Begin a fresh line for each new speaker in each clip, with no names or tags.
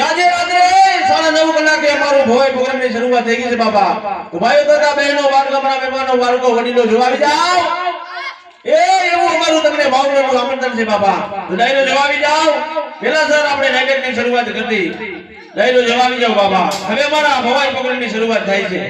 આજે રાત્રે 9:30 કલાકે અમારું ભોય પ્રોગ્રામની શરૂઆત થઈ ગઈ છે બાપા. તો ભાઈઓ તથા બહેનો વારગામના મહેમાનો બાળકો વડીલો જોવા આવી જાઓ. એવું અમારું તમને ભાવનું આમંત્રણ છે બાપા. તો ડાયરો જવાવી જાઓ. પેલા સર આપણે નાટકની શરૂઆત કરી. ડાયરો જવાવી જાઓ બાપા. હવે અમારા ભવાઈ પ્રોગ્રામની શરૂઆત થાય છે.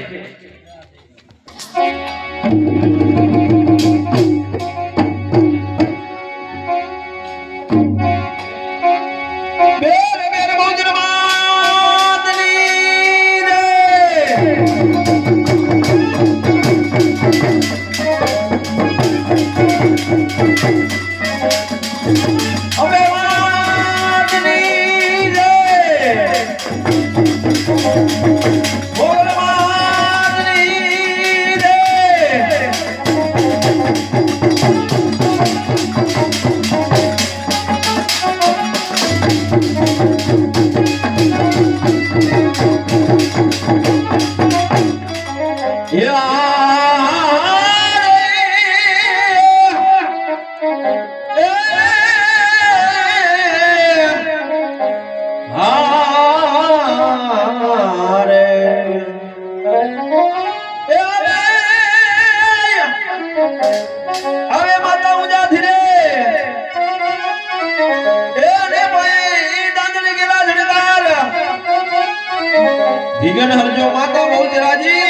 હરજો માતા બહુ રાજી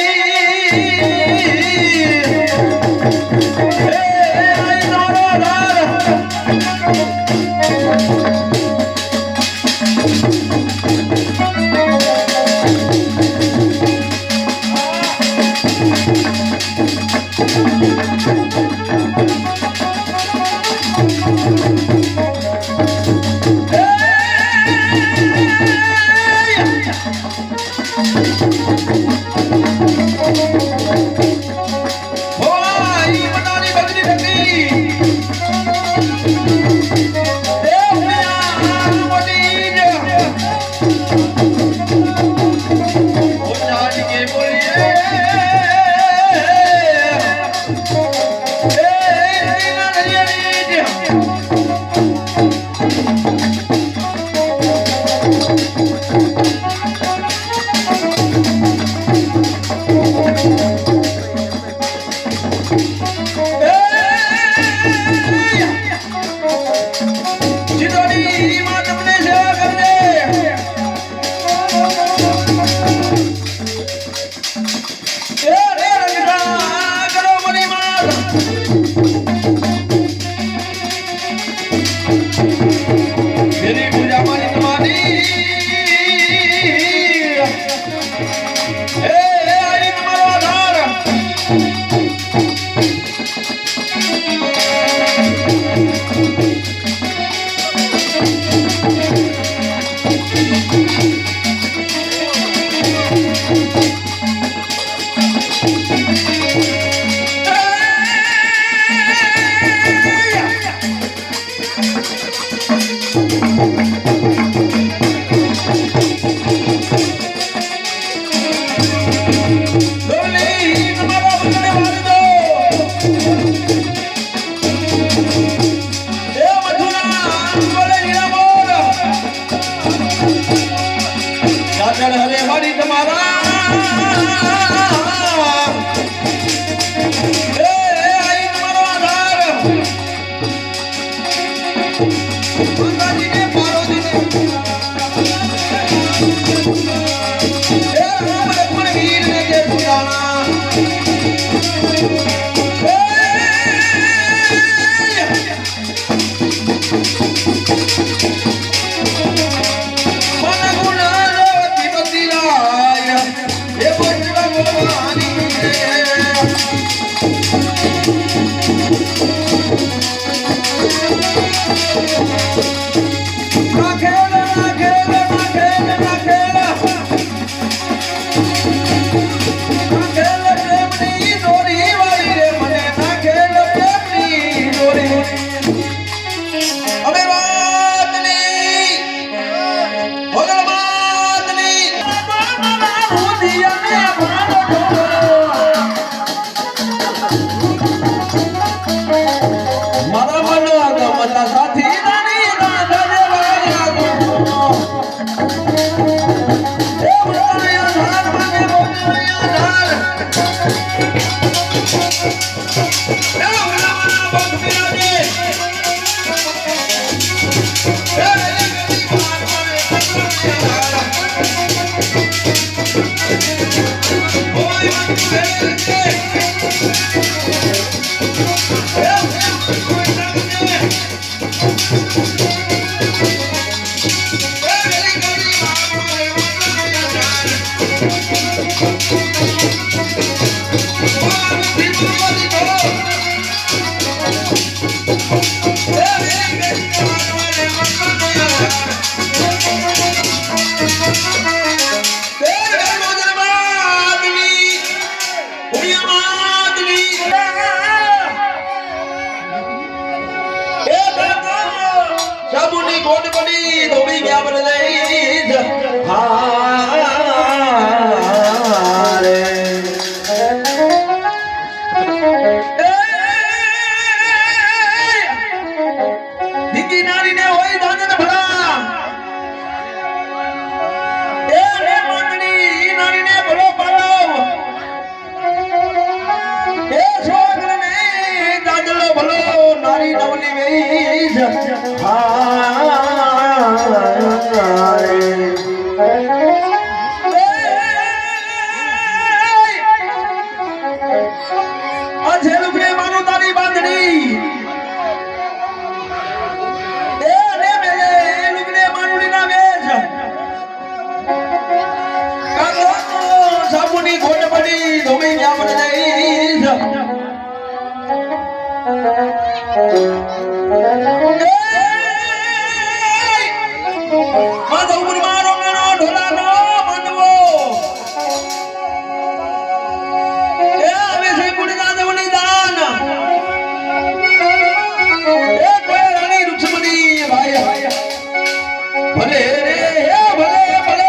મારા મનવા ગમતા સાથી રાની રાધા દેવાયા ગો સાબુની કોટ પડી ધોબી ગયા પર લઈ હારે દીકી નારી ને હોય દાન ભલા એ ને મોટની નારી ને ભલો પાડો એ છોકર ને દાદલો ભલો નારી નવલી વેઈ સાબુની ખોટ પડી ધોમી ગયા મને ભલે રે ભલે ભલે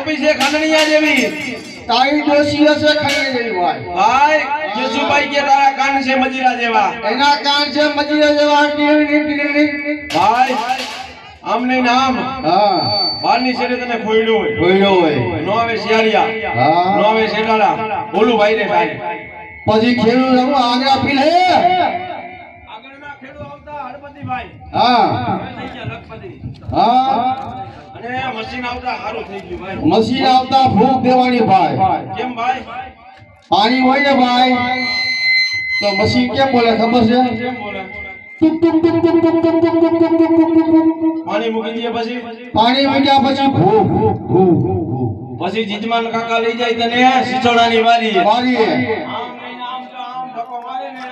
ટોપી છે ખાંડણીયા જેવી
તારી ડોશી હશે ખાઈ જેવી ભાઈ
ભાઈ કેશુભાઈ કે તારા કાન છે મજીરા જેવા
એના કાન છે મજીરા જેવા
ભાઈ આમ નહીં નામ
હા
બારની શેરે તને ખોઈડો હોય
હોય
નો આવે શિયાળિયા
હા
નો આવે શેડાળા બોલું ભાઈ ને ભાઈ
પછી ખેડૂત રમવા આગળ પીલ હે
આગળના ખેડૂત આવતા હળપતિભાઈ
હા
થઈ ગયા લખપતિ
હા
અને મશીન આવતા હારું થઈ ગયું ભાઈ
મશીન આવતા ફૂંક દેવાની ભાઈ
કેમ ભાઈ
પાણી હોય ને ભાઈ તો મશીન કેમ બોલે ખબર છે
કેમ બોલે
ટુક ટુક ટુક ટુક ટુક ટુક ટુક ટુક ટુક ટુક ટુક.
પાણી મૂકી દે પછી
પાણી મૂક્યા પછી ભૂ ભૂ ભૂ ભૂ
પછી જીજમાન કાકા લઈ જાય તને સિસોડાની વારી
વારી
આમ લઈને આમ તો આમ ધક્કો મારે ને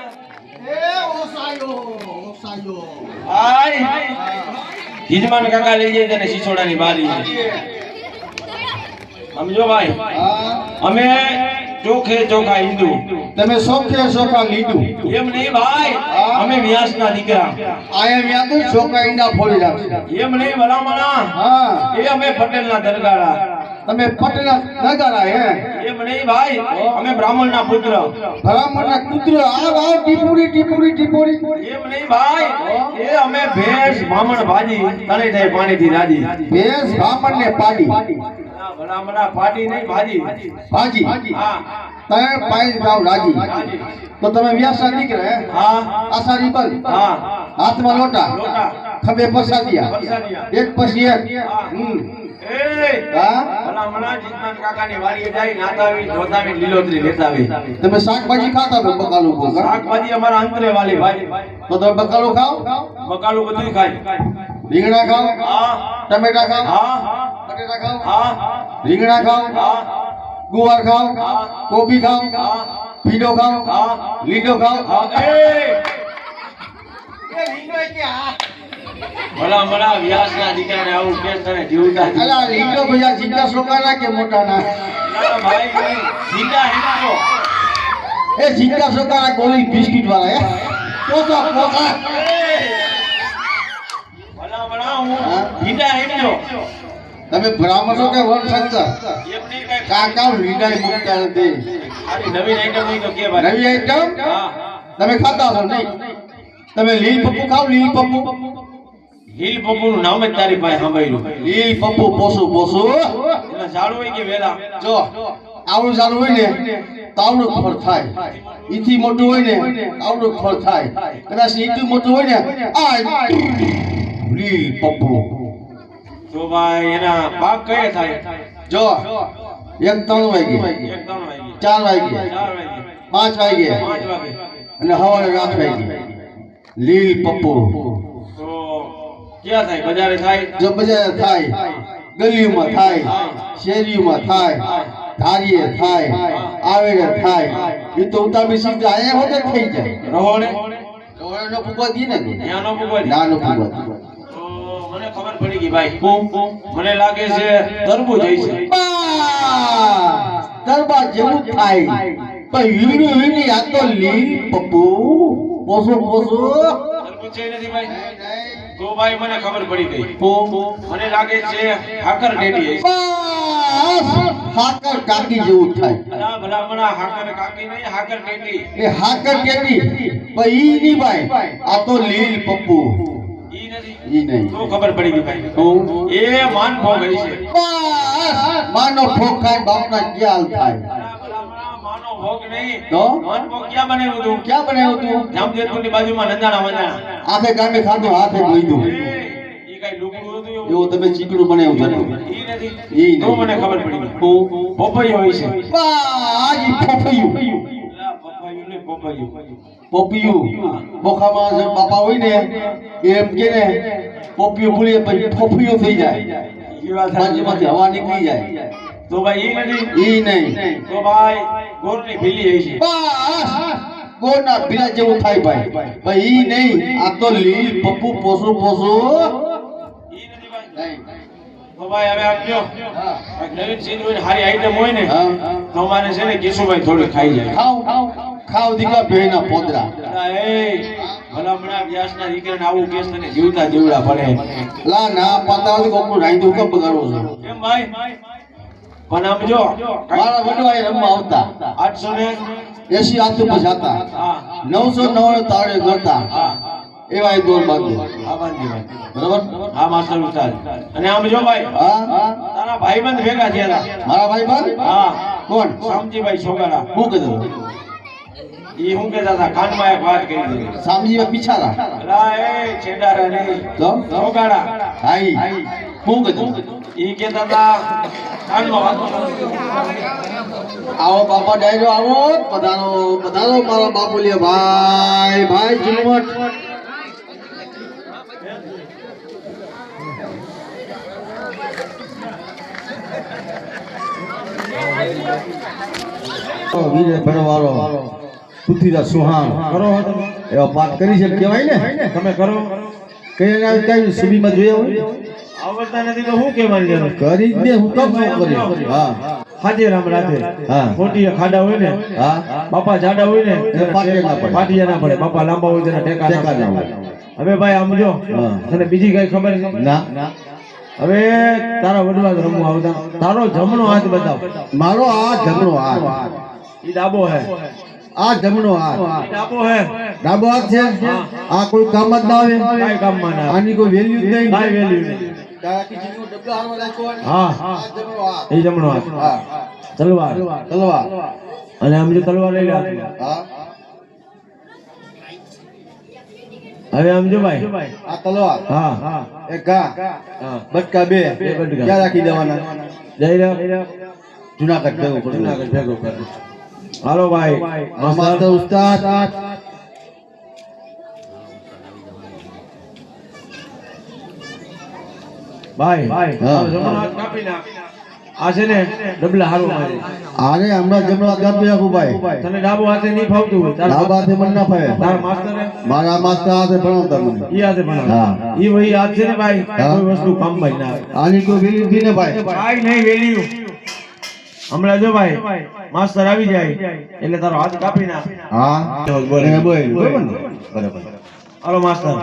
એ ઓસાયો
આય જીજમાન કાકા લઈ જાય તને સિસોડાની વારી સમજો ભાઈ
હા
અમે ચોખે ચોખા હિન્દુ
તમે સોખે સોખા લીધું
એમ નહીં ભાઈ અમે વ્યાસના દીકરા
આયા મ્યા તો છોકરા ઈંડા ફોડી રાખશે
એમ નહીં ભલામણા
હા
એ અમે પટેલના દરગાડા
તમે પટલા નગારા હે
એમ નહીં ભાઈ અમે બ્રાહ્મણના પુત્ર
બ્રાહ્મણના કૂતરો આવ આવ ટીપુડી ટીપુડી ટીપુડી
એમ નહીં ભાઈ એ અમે ભેંસ બ્રાહ્મણ ભાજી તને થાય પાણીથી રાજી
ભેંસ બ્રાહ્મણને પાડી
ભલામણા પાટી નહીં ભાજી
ભાજી
હા
તમે પાઈ જાવ રાજી તો તમે વ્યાસા દીકરા હે
હા
આસારી પર
હા
હાથમાં લોટા
લોટા
ખભે પરસાદિયા
પરસાદિયા.
એક પછી એક
એ
હા
ભલામણા જીતમાન કાકાની વાડીએ જાય નાતાવી જોતાવી લીલોતરી લેતાવી
તમે શાકભાજી ખાતા તો બકાલું બોલ
શાકભાજી અમારા અંતરે વાલી ભાજી
તો તમે બકાલું ખાઓ
બકાલું બધું ખાય
રીંગણા ખાઓ
હા
ટમેટા ખાઓ
હા
બટેટા ખાઓ
હા
રીંગણા ખાઓ
હા
ગુવાર ખાઓ કોબી ખાઓ
હા
ભીંડો ખાઓ
હા
લીંડો ખાઓ
હા ભલામણા વ્યાસના દીકરાને આવું કેસ તને જીવતા
અલા લીંડો ભૈયા જીંગા સોકાના કે મોટાના
ના ભાઈ જીતા હિંડો
એ જીંગા સોકાના ગોલી બિસ્કિટ વાળા હે પોસા પોસા
ભલામણા હું જીતા હિંડો
તમે બ્રાહ્મણ છો કે વન શંકર
એમની કઈ
કાકા લીંડાઈ મુકતા નથી
આની નવીન આઈટમ નહીં તો કે ભાઈ
નવી આઈટમ
હા
તમે ખાતા હશો નહીં તમે લીલ પપ્પુ ખાવ લીલ પપ્પુ
હિલ પપ્પુનું નામ જ તારી પાસે સાંભળ્યું
લીલ પપ્પુ પોસુ પોસુ
એટલે ઝાડુ હોય કે વેલા
જો આવડું ચાલુ હોય ને તો આવડું ફળ થાય ઈથી મોટું હોય ને આવડું ફળ થાય કદાચ ઈથી મોટું હોય ને આ લીલ પપ્પુ
તો ભાઈ એના પાક કયે થાય
જો એક 3 વાગે
એક 3 વાગે
4 વાગે
4 વાગે
5 વાગે
5 વાગે
અને સવારે 8 વાગે લીલ પપ્પુ
તો ક્યાં થાય બજારે થાય
જો બજાર થાય ગલીઓમાં થાય શેરીઓમાં થાય ધારીએ થાય આવેડે થાય એ તો ઉતાબી સીધા અહીંયા હોતે થઈ જાય
રહોડે
રહોડેનો પૂગવા દી ને
ન્યાનો પૂગવા
ના નો પૂગવા દી.
તો મને ખબર પડી ગઈ ભાઈ મને લાગે છે તરબૂચ હશે
બસ દરબાર જેવું થાય પણ વીણી વીણી આ તો લીલ પપ્પુ પોસો પોસો
તરબૂચ છે નથી ભાઈ તો ભાઈ મને ખબર પડી ગઈ મને લાગે છે હાકર ટેટી હશે
બસ હાકર કાકી જેવું થાય
અલા ભલામણા હાકર કાકી નહીં હાકર ટેટી
એ હાકર કેટી પણ ઈ ની ભાઈ આ તો લીલ પપ્પુ
ઈ નથી
ઈ નહીં
તો ખબર પડી ગઈ ભાઈ એ માન ભોગ હશે
બસ માનો ઠોક ખાય બાપના ક્યાં થાય
અલા ભલામણા માનો ભોગ નહીં
તો
માન ભોગ ક્યાં બનાવ્યું તું
ક્યાં બનાવ્યું તું
જામજેતપુરની બાજુમાં નંદાણા વંદાણા
આખે ગામે ખાધું હાથે ગોઈધું
ઈ કઈ લુગડું હતું એવું?
એવું તમે ચીકણું બનાવ્યું હતું
ઈ નથી
ઈ
તો
નહીં.
મને ખબર પડી ગઈ પોપૈયો હોય છે
બાજી ફફિયું
અલા પપૈયું ને પોપૈયું
પોપિયું બોખામાં જે બાપા હોય ને એમ કે ને પોપિયું બોલીએ પછી ફફિયું થઈ જાય
ઈ વાત સાચી.
બાજુમાંથી હવા નીકળી જાય
તો ભાઈ ઈ નથી
ઈ નહીં
તો ભાઈ ગોરની ભીલી હશે
બસ ગોળના ભીલા જેવું થાય ભાઈ ભાઈ ઈ નહીં આ તો લીલ પપ્પુ પોસુ પોસુ
ઈ નથી ભાઈ તો ભાઈ હવે આપજો
હા
આ નવીન ચીજ હોય ને સારી આઈટમ હોય ને
હા
તો અમારે છે ને કેશુભાઈ થોડું ખાઈ જાય
ખાવ ખાવ દીકરા બેના પોદરા
અલા એ ભલામણા વ્યાસના દીકરાને આવું કેસ તને જીવતા જીવડા પડે
લા ના પાતા કોકનું રાંધું કેમ બગાડો છો
કેમ ભાઈ પણ આમ જો
મારા વડવા એ રમવા આવતા
880
હાથ ઉપર જાતા
હા
999 તાળે ગણતા
હા
એવા એ દોર બાંધો
હા બાંધીભાઈ
બરાબર
હા માસ્ટર ઉસ્તાદ અને આમ જો ભાઈ
હા
તારા ભાઈબંધ ભેગા થયા હતા
મારા ભાઈ બંધ
હા
કોણ
શામજીભાઈ છોકરા
હું કીધું
ઈ હું કહેતા હતા કાનમાં એક વાત કરી દીધી
સામજી પીછારા
અલા એ છેડારા નહીં
તો
છોકરા
હાઈ હું કીધું
ઈ કહેતા હતા કાનમાં વાત
આવો બાપા ડાયરો આવો પધારો પધારો મારા બાપુલિયા ભાઈ ભાઈ ઝુમટ વીરે ભણવાળો પૃથ્વીરાજ સુહાણ
કરો હો તમે
એવા પાઠ કરી છે કહેવાય ને
તમે કરો
કઈ ના કઈ સુબીમાં જોયા હોય
આવડતા નથી તો હું કહેવાની જરૂર
કરી જ ને હું કમ ન કરી હા
હાજે રામ રાધે
હા
ખોટી ખાડા હોય ને
હા
બાપા જાડા હોય ને
એ પાટિયા ના પડે.
પાટિયા ના પડે બાપા લાંબા હોય તેના ટેકા
ટેકા
ના
ના
પડે હવે ભાઈ આમ જો
હા.
તને બીજી કઈ ખબર છે
ના
હવે તારા વડવા રમવા આવતા તારો જમણો હાથ બતાવ
મારો આ જમણો હાથ
ઈ ડાબો હે
આ જમણો હાથ
ઈ ડાબો હે
ડાબો હાથ છે આ કોઈ કામ જ ના આવે
કાઈ કામમાં ના આવે.
આની કોઈ વેલ્યુ જ નહીં
કાઈ વેલ્યુ નહીં હા એ જમણો હાથ
હા
તલવાર
તલવાર
અને આમ જો તલવાર લઈ લે
હા
હવે આમ જો ભાઈ
આ તલવાર
હા હા
એક ઘા
હા
બટકા બે
બટકા.
ક્યાં રાખી દેવાના
જય રામ
જુનાગઢ ભેગું પડતું
જુનાગઢ ભેગો કર હાલો ભાઈ
માસ્ટર ઉસ્તાદ
ભાઈ
હા.
તારો જમણો હાથ કાપી નાખ આ છે ને ડબલા હારો મારે
આને હમણાં જમણો હાથ કાપી નાખું ભાઈ
તને ડાબો હાથે નહીં ફાવતું હોય
ડાબા હાથે મને ના ફાવે
તારા માસ્ટરે
મારા માસ્ટર હાથે ભણાવતા મને
ઈ હાથે ભણાવે
હા.
ઈ વહી હાથ છે ને ભાઈ
હા.
કોઈ વસ્તુ કામમાં જ ના આવે
આની કોઈ વેલ્યુ નથી ને ભાઈ
કાઈ નહીં વેલ્યુ હમણાં જો ભાઈ માસ્ટર આવી જાય એટલે તારો હાથ કાપી નાખ
હા
બોલ.
એ બોલ બરાબર ને બરાબર
હાલો માસ્ટર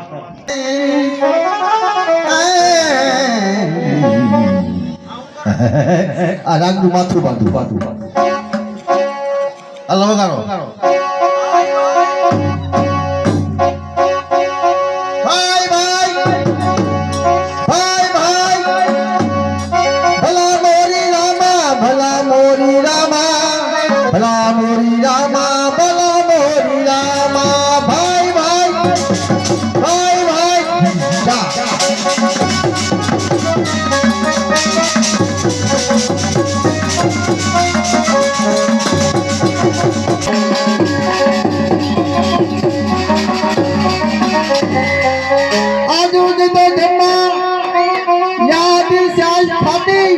આ રાગનું માથું બાંધું હાલો વગાડો ભાઈ ભાઈ ભાઈ ભાઈ ભલા મોરી રામા ભલા મોરી રામા ભલા મોરી રામા ભલા મોરી રામા ભાઈ ભાઈ ભાઈ ભાઈ જા આજુ તો જમા યાદ સ્યાલ ફાટી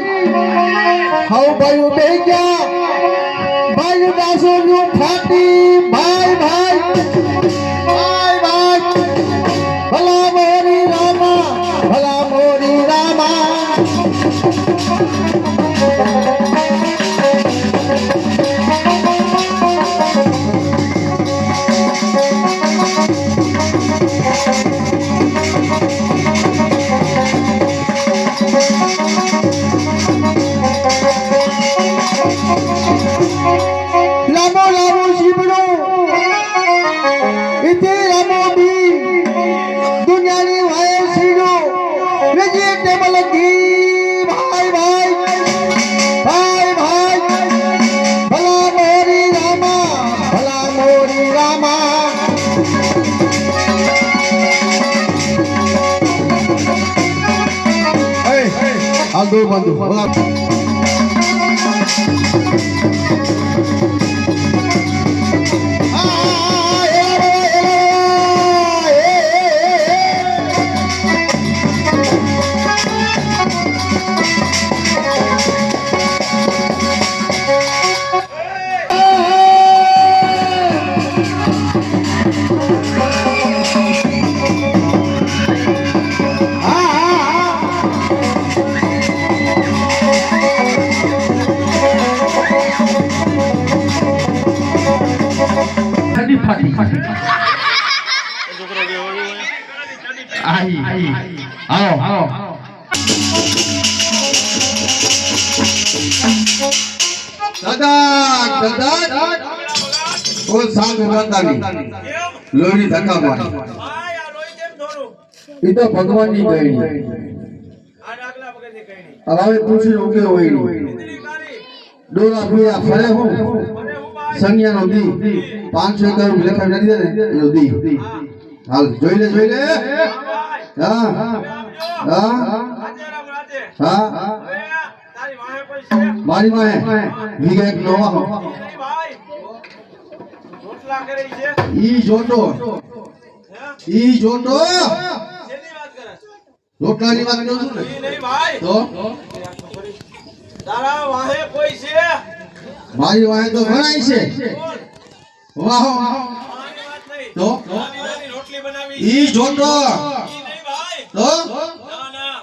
હવ ભાઈ બે ગયા ભાઈ દાસો નું ફાટી ભાઈ ભાઈ ભાઈ ભાઈ ભલા મોરી રામા ભલા મોરી રામા લાંબો લાંબો શીબડો ઇતે લાંબો બી દુનિયાની વાય સીડો વેજીટેબલ ઘી ભાઈ ભાઈ ભાઈ ભાઈ ભલા મોરી રામા ભલા મોરી રામા હાલ દો બંધુ ભલા આવો દાદા દાદા ઓ સાંગ ઉગાતાની લોહી ધક્કા મારી
ભાઈ આ રોઈ કેમ થોડું
એ તો ભગવાનની ગઈ
આ ડાગલા પકડી કઈ
હવે પૂછી ઉગે હોય
ની કારી
ડોલા ભૂયા ફરે હું
અરે હું ભાઈ
સંજ્ઞાનો દી 500 કરોડ લેખા નથી દે ને એનો દી હાલ જોઈ લે
ભાઈ
હા
હવે આપજો
હા
આજે રામ રાતે
હા
હવે તારી વાહે કોઈ છે
મારી માં વીઘા એક નવા
નહીં ભાઈ રોટલા કરી છે
ઈ જોતો
હે
ઈ જોતો
શેની વાત કરે
રોટલાની વાત કરું છું ને
ઈ નહીં ભાઈ
તો
તારા વાહે કોઈ છે
મારી વાહે તો ઘણાય છે વાહ વાહ
મારી વાત નહીં
તો
નાની નાની રોટલી બનાવી
ઈ જોતો
ઈ નહીં ભાઈ
તો
ના ના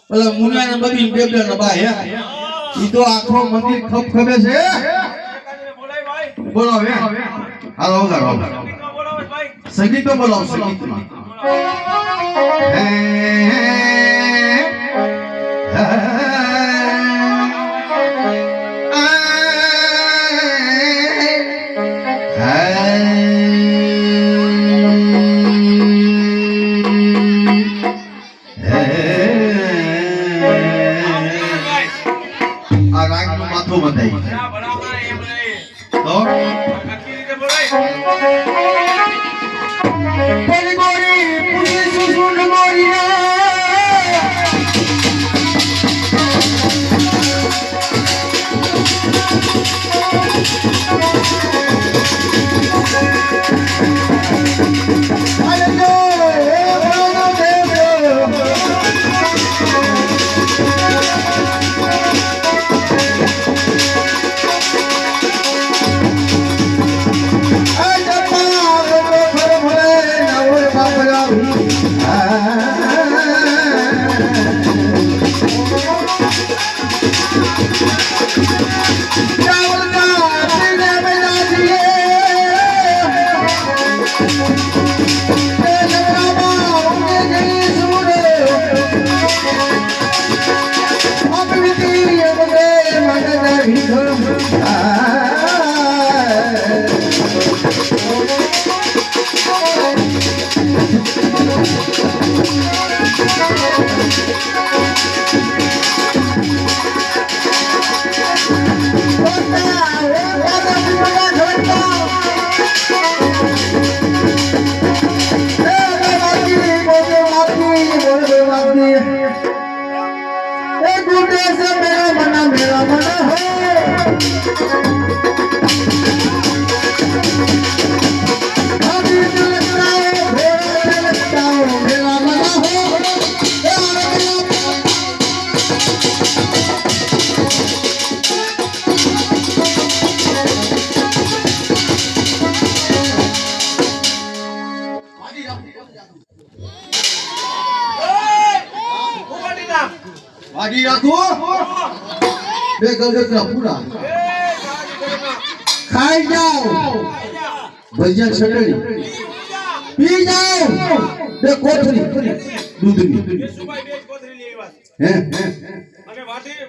પેલા મુનિયાને બધી બેબે ન બા હે ઈ તો આખો મંદિર ખપ ખબે છે
કાને બોલાય ભાઈ
બોલો હે હાલો ગારો
સંગીતમાં બોલાવે ભાઈ
સંગીત તો બોલાવો સંગીતમાં આ રાગનું માથું બંધાઈ
ના ભલામણ એમ નહીં
તો
આખી રીતે બોલાય
પેલી ગોરી પુરી સુસુન ગોરી ભાગી રાખો બે ગલગતરા પૂરા ખાઈ જાઓ ભજીયા ચટણી પી જાઓ બે કોથળી દૂધની
સુભાઈ બેજ કોથરી લઈ આવ્યા
હે
અને વાટી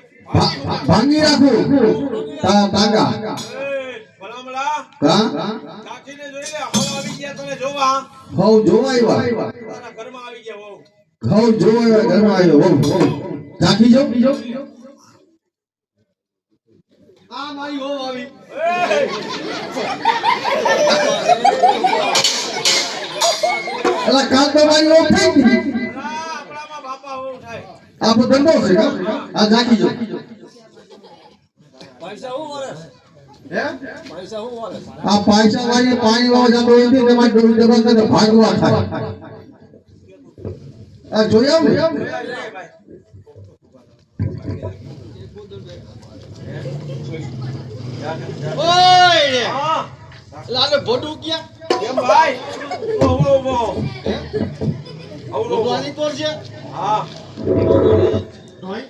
ભાંગી રાખો તાંગા
ભલામણા
કા
કાકીને જોઈ લે હવે આવી ગયા તને જોવા
હવ જોવા આવ્યા
તારા ઘરમાં આવી ગયા હોવ
હવ જોવા આવ્યા ઘરમાં આવ્યો હવ ઝાંખી જાઓ આ મારી હોવ આવી અલા કાલ તો મારી હોવ થઈ ગઈ
આપણામાં બાપા હોવ થાય
આપણો ધંધો છે કા આ ઝાંખી જાઓ હે આ પૈસા વાળી પાણી વાળો જતો હોય ને તમારે ડોલ ડબલ કરે ભાગવા થાય આ જોયા ને
ઓય
હા
લાલે ભોડું ગયા
કેમ ભાઈ ઓહો ઓહો
હે
ઓહો
ભોડવાની કોર છે
હા
નહીં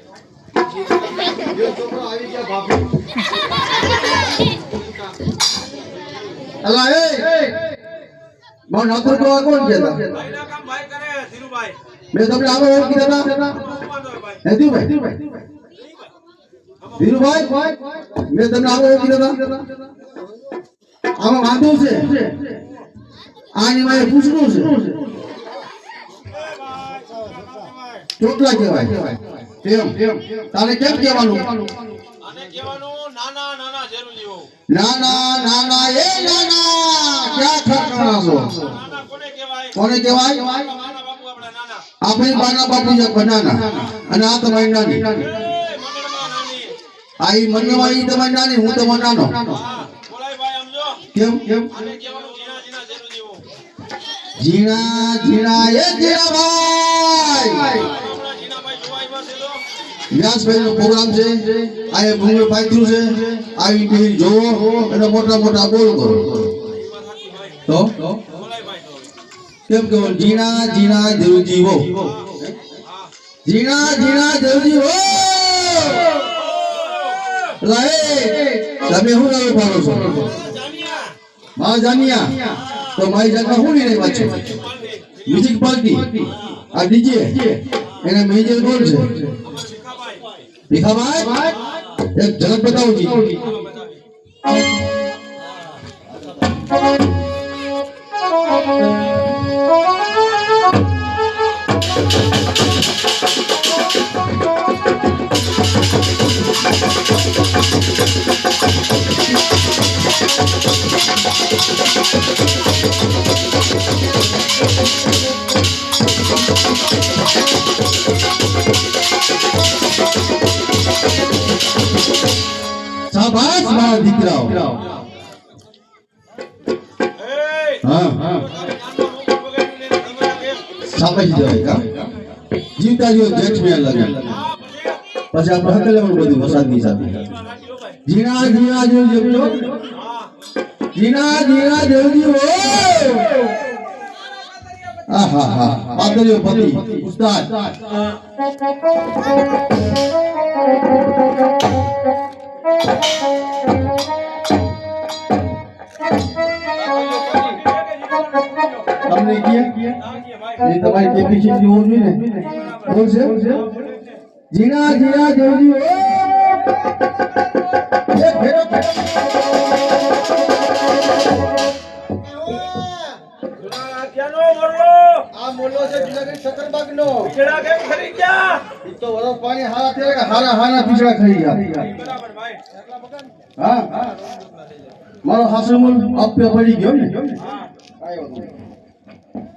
જો છોકરો આવી ગયા બાપુ
અલા એ મારો નોકર તો કોણ કેતા
ભાઈના કામ ભાઈ કરે ધીરુભાઈ
મેં તમને આવો ઓળખી દેતા
ઉમાનો ભાઈ
હે તું ભાઈ
અમાર
ધીરુભાઈ મેં તમને આવો કીધા હતા આમાં વાંધો છે આની મારે પૂછવું છે ચોટલા કહેવાય એમ તારે કેમ કહેવાનું
આને કહેવાનું નાના નાના ઝેરુજીઓ
નાના નાના એ નાના ક્યાં ખરખરા છો
નાના
કોને
કોને કહેવાય
કહેવાય
નાના બાપુ આપણા નાના
આપણી બાના બાપુ છે બનાના અને આ તમારી નાની
મંડળમાં નાની
આ ઈ મનવા ઈ તમારી નાની હું તમારો નાનો
હા બોલાય ભાઈ સમજો
કેમ
આને કહેવાનું જીણા જીણા ઝેરુજીઓ
જીણા જીણા એ જીણાભાઈ
હમણાં જીણાભાઈ જોવા આવ્યા છે તો
વ્યાસભાઈ નો પ્રોગ્રામ છે આ એ ભૂંગળું પાથર્યું છે આવી ટીવી જોવો અને મોટા મોટા બોલ કરો તો
બોલાય ભાઈ તો
કેમ કે જીણા જીણા જરૂરી હો જીણા જીણા જરૂરી હો લાય તમે હું નામ પાડો છો માં જાનિયા તો મારી જાતમાં હું નહીં વાત છે મ્યુઝિક પાર્ટી આ ડીજે એને મેજર કોણ છે ભીખાભાઈ એક ઝલક બતાવો જી શાબાશ મારા દીકરાઓ હા શાબાશ દેવાય જીવતા જીવ જેઠ મે લાગે પછી આપણે હકલે પણ બધું વરસાદની સાથે જીણા જીણા જેવું જેવું જીણા જીણા જેવું આહા હા પાદરીઓ પતિ ઉસ્તાદ તમને કે એ તમારી કેપેસિટી હોવી જોઈએ ને બોલ છે જીણા જીણા જેવું એ ફેરો
આ મોલો છે જુનાગઢ સકરબાગનો
કેળા કેમ ખરી ગયા
ઈ તો વરસ પાણી હારા થયા કે
હારા હારા પીછડા ખાઈ ગયા
બરાબર ભાઈ એટલા બગન
હા મારો હાસુમુલ આપે પડી ગયો ને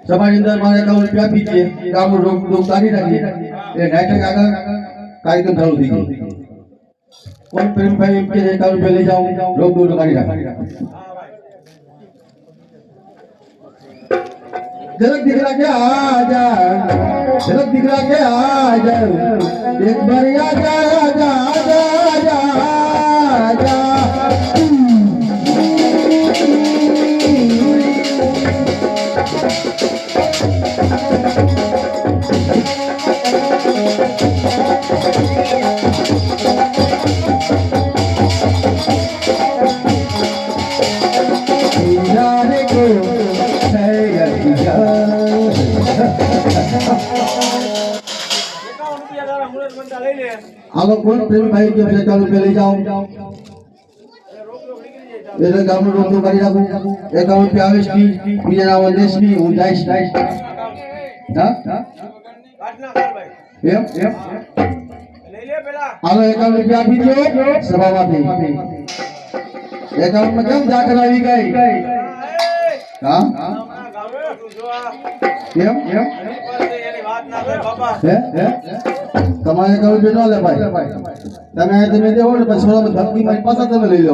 સભાની અંદર મારે 51 રૂપિયા આપી દે કામ રોક કાઢી નાખી એ નાટક આગળ કાર્યક્રમ ચાલુ થઈ ગયો કોઈ પ્રેમભાઈ એમ કે 51 રૂપિયા લઈ જાઓ રોક કાઢી નાખી ઝલક દિખલા के आजा ઝલક दिखला के आजा एक बार आजा आजा आजा आजा जाने को है आलो कोण प्रेम भाई के 51 રૂપિયા લઈ જાઓ એટલે ગામનો રોક કરી રાખો 51 રૂપિયા આવે છે બીજા નામ દેશની હું જાઈશ હા
કાટના કર ભાઈ
એમ
લઈ લે પેલા
આલો 51 રૂપિયા આપી દો સભામાંથી એકાઉન્ટમાં કેમ જાકર આવી ગઈ હા
ગાવે તું જો આ
કેમ
એની વાત ના કર બાપા
હે તમારે કહું જો ન લે ભાઈ તમે દેવો ને પછી થોડા ધમકી મારી પાછા તમે લઈ લો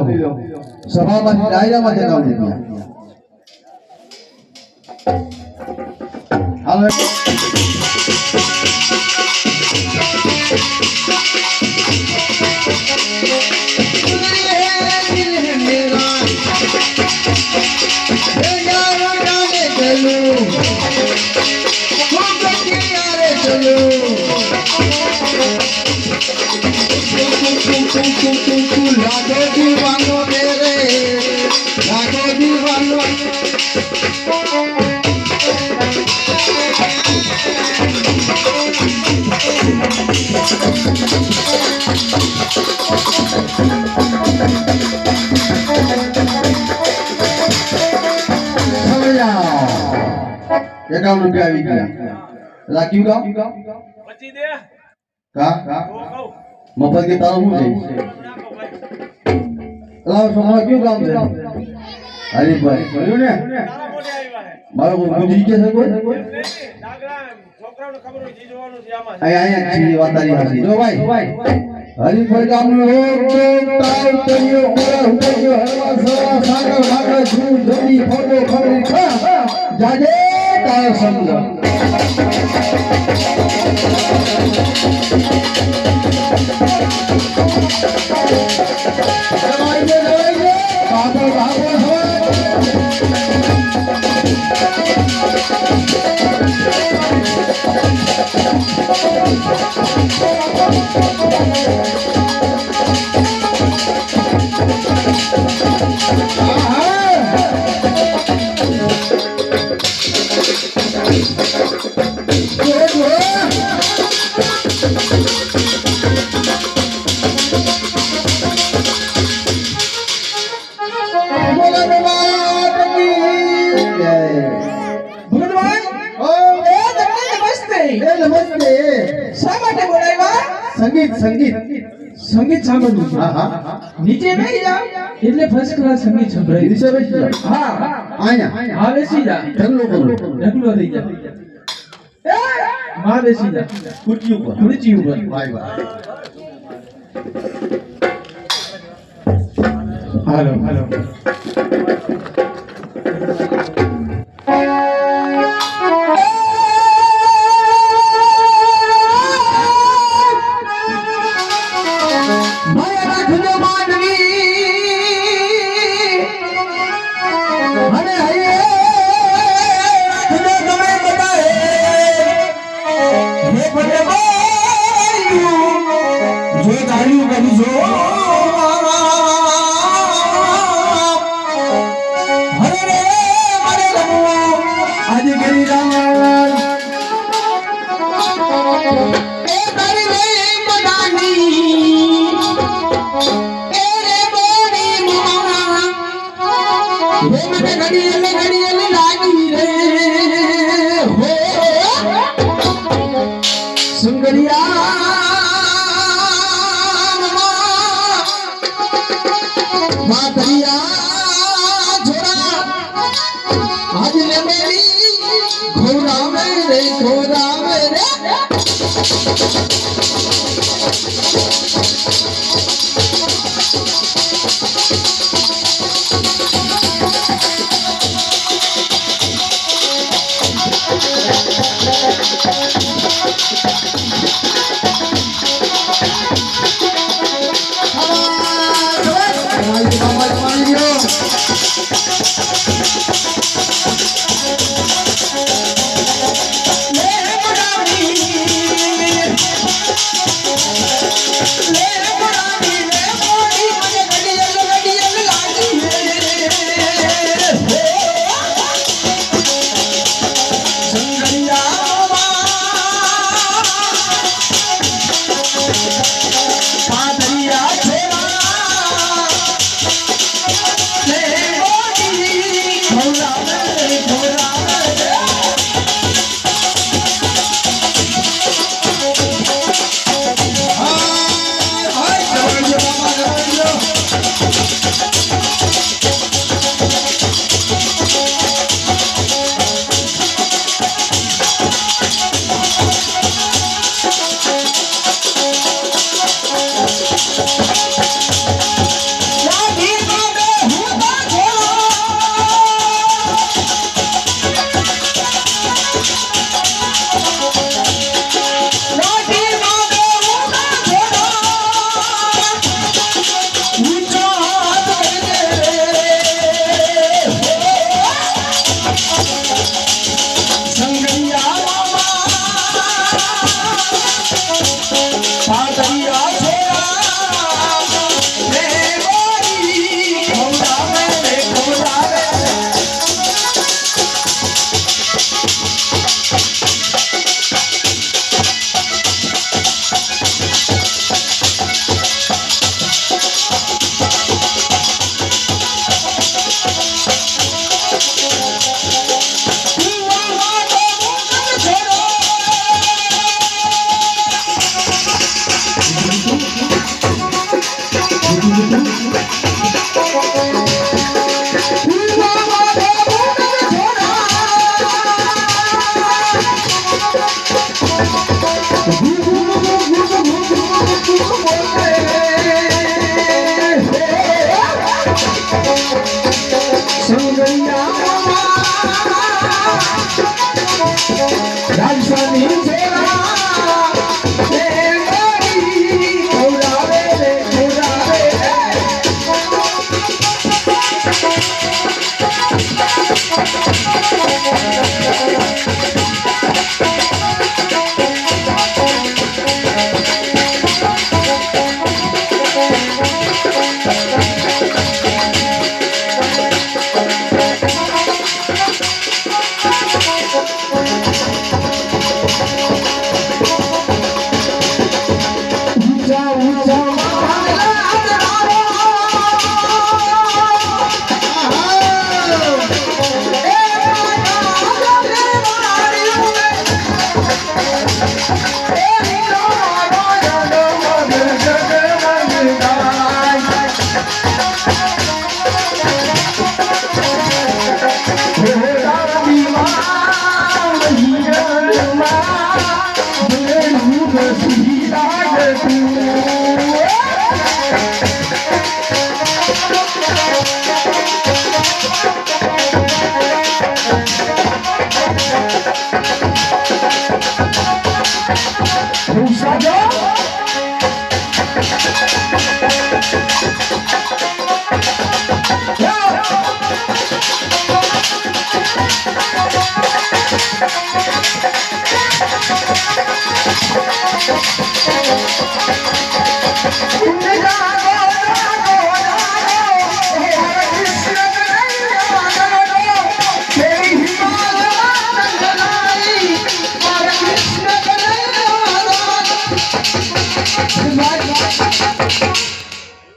સભામાંથી ડાયરામાં એકાઉન્ટ રૂપિયા હાલો लाखो दीवानो मेरे लाखो दीवानो એકાવન રૂપિયા આવી ગયા રાખ્યું કામ
પછી દે
કા
કહું
મફત કે તારું શું છે લાવ સમા કયું કામ છે હરીભાઈ જોયું ને
તારા મોઢે આવ્યા હે
મારો કોઈ ગુજી કે છે કોઈ
નહીં, ડાગલા છોકરાઓને ખબર હોય જી જોવાનું છે આમાં
અહીંયા છી વાત તારી હાસી જો ભાઈ હરીભાઈ ગામનો તાવ તરિયો ઓરા હુકરિયો હરવા સવા સાગર વાગર જૂ જડી ફોટો ખબરી ખા જાજે તાર સમજ સંગીત સંગીત
સંગીત સાંભળવું છે.
હા હા
નીચે બેસી જાવ એટલે ફર્સ્ટ ક્લાસ સંગીત સંભળાય.
નીચે બેસી જાઓ.
હા
અહીંયા
હા બેસી જા
ઢગલો કરો
ઢગલો થઈ જા માં બેસી જા
ખુરશી ઉપર
ખુરચી ઉપર.
ભાઈ ભાઈ
હાલો હાલો રાજસ્થાની છોરા એ મારી ખવડાવે રે ખવડાવે ઊંચા ઊંચા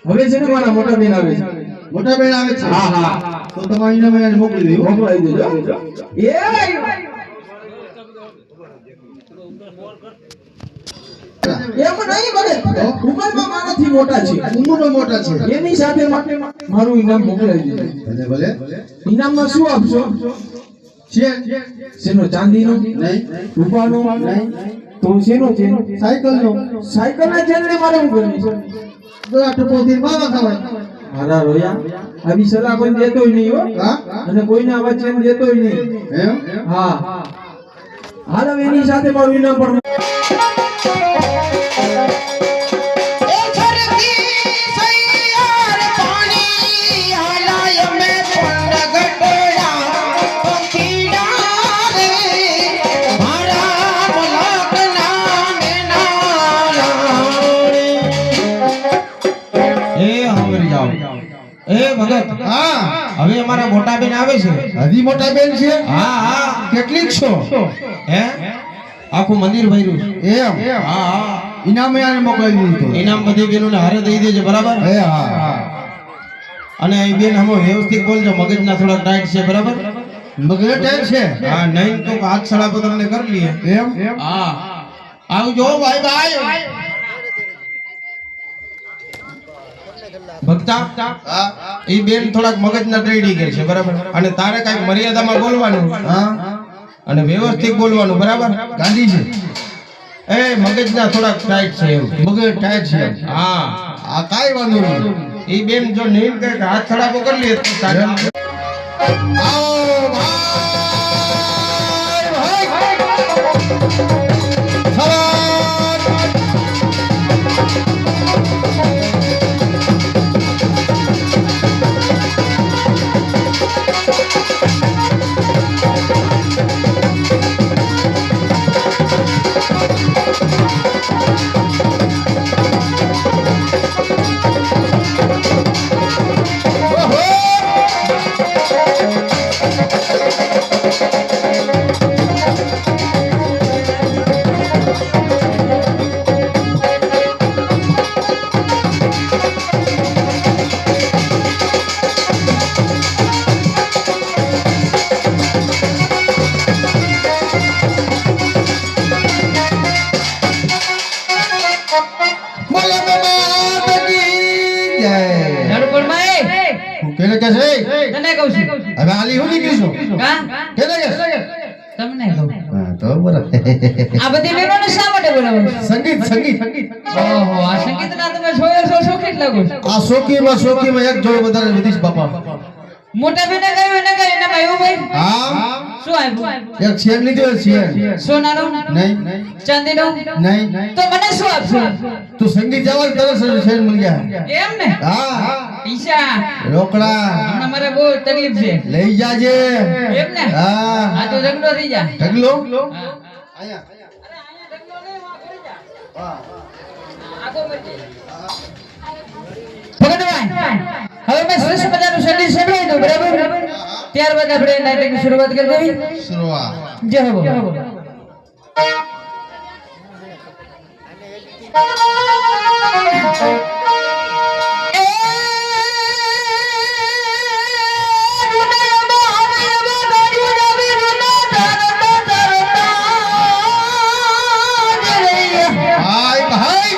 હવે છે ને મારા મોટા બેન આવે છે
મોટા બેન આવે છે
હા હા
તો તમારી નામે એને મોકલી દેવું
મોકલાઈ દેજો એ એમ નહીં બને ઉંમરમાં મારાથી મોટા છે
ઉંમરમાં મોટા છે
એની સાથે મારું ઇનામ મોકલાઈ દેજો
ભલે
ઇનામમાં શું આપશો
છે
શેનો ચાંદીનો
નહીં
રૂપાનો
નહીં
તો શેનો છે
સાયકલનો
સાયકલના ચેનને મારે હું કરવી છે
તો આ ટપોતી માવા ખવાય
મારા રોયા આવી સલાહ કોઈ દેતોય નહીં હો
હા
અને કોઈને આવા ચેન દેતોય નહીં
એમ
હા હાલ હવે એની સાથે મારું ઇનામ પણ
એ ભગત
હા
હવે અમારા મોટા બેન આવે છે
હજી મોટા બેન છે
હા હા
કેટલીક છો
હે આખું મંદિર ભર્યું છે
એમ
હા હા
ઇનામે આને મોકલાવી દીધું
ઇનામ બધી બેનોને હારે દઈ દેજો બરાબર
હે હા
અને એ બેન હમો વ્યવસ્થિત બોલજો મગજના થોડા ટાઈટ છે બરાબર
મગજ ટાઈમ છે
હા નહીં તો હાથ સડાપો તમને કરી લઈએ
એમ
હા આવજો ભાઈ ભાઈ ભક્તા
હા
એ બેન થોડાક મગજના ટ્રેડી કે છે બરાબર અને તારે કઈક મર્યાદામાં બોલવાનું
હા
અને વ્યવસ્થિત બોલવાનું બરાબર
ગાંધી છે
એ મગજના થોડાક ટાઈટ છે એવું
મગજ ટાઈટ છે
હા
આ કાઈ વાંધો નહીં
એ બેન જો નહીં કે હાથ સડાપો કરી લે તો સાચું.
આવો ભાઈ કેને કે છે
તને કહું છું
હવે આલી હું નીકળી છું
કા
કેને કે
તમને કહું
હા તો બરાબર
આ બધી બહેનોને શા માટે બોલાવો છો?
સંગીત સંગીત
ઓહો આ સંગીતના તમે છોકરા છો શોખીન લાગો છો.
આ શોકીમાં એક જોડે વધારે વધીશ બાપા
મોટા બેને કહ્યું એને કહ્યું એના ભાઈ ભાઈ
હા
શું આવ્યું
એક શેર લીધો શેર
સોનાનો
નહીં
ચાંદીનો
નહીં
તો મને શું આપશો
તું સંગીત જવા તરત શેર મળી ગયા
એમ ને
હા
પૈસા
રોકડા
હમણાં મારે બહુ તકલીફ છે
લઈ જાજે
એમ ને
હા
આ તો ઝઘડો થઈ જાય
ઢગલો
હા.
આયા
ભગતભાઈ, હવે મેં સરસ મજાનું સંદેશ સંભળાવી દઉં, બરાબર? ત્યારબાદ આપણે નાટકની શરૂઆત કરી દેવી.
શરૂઆત
જય હો.
હાય ભાઈ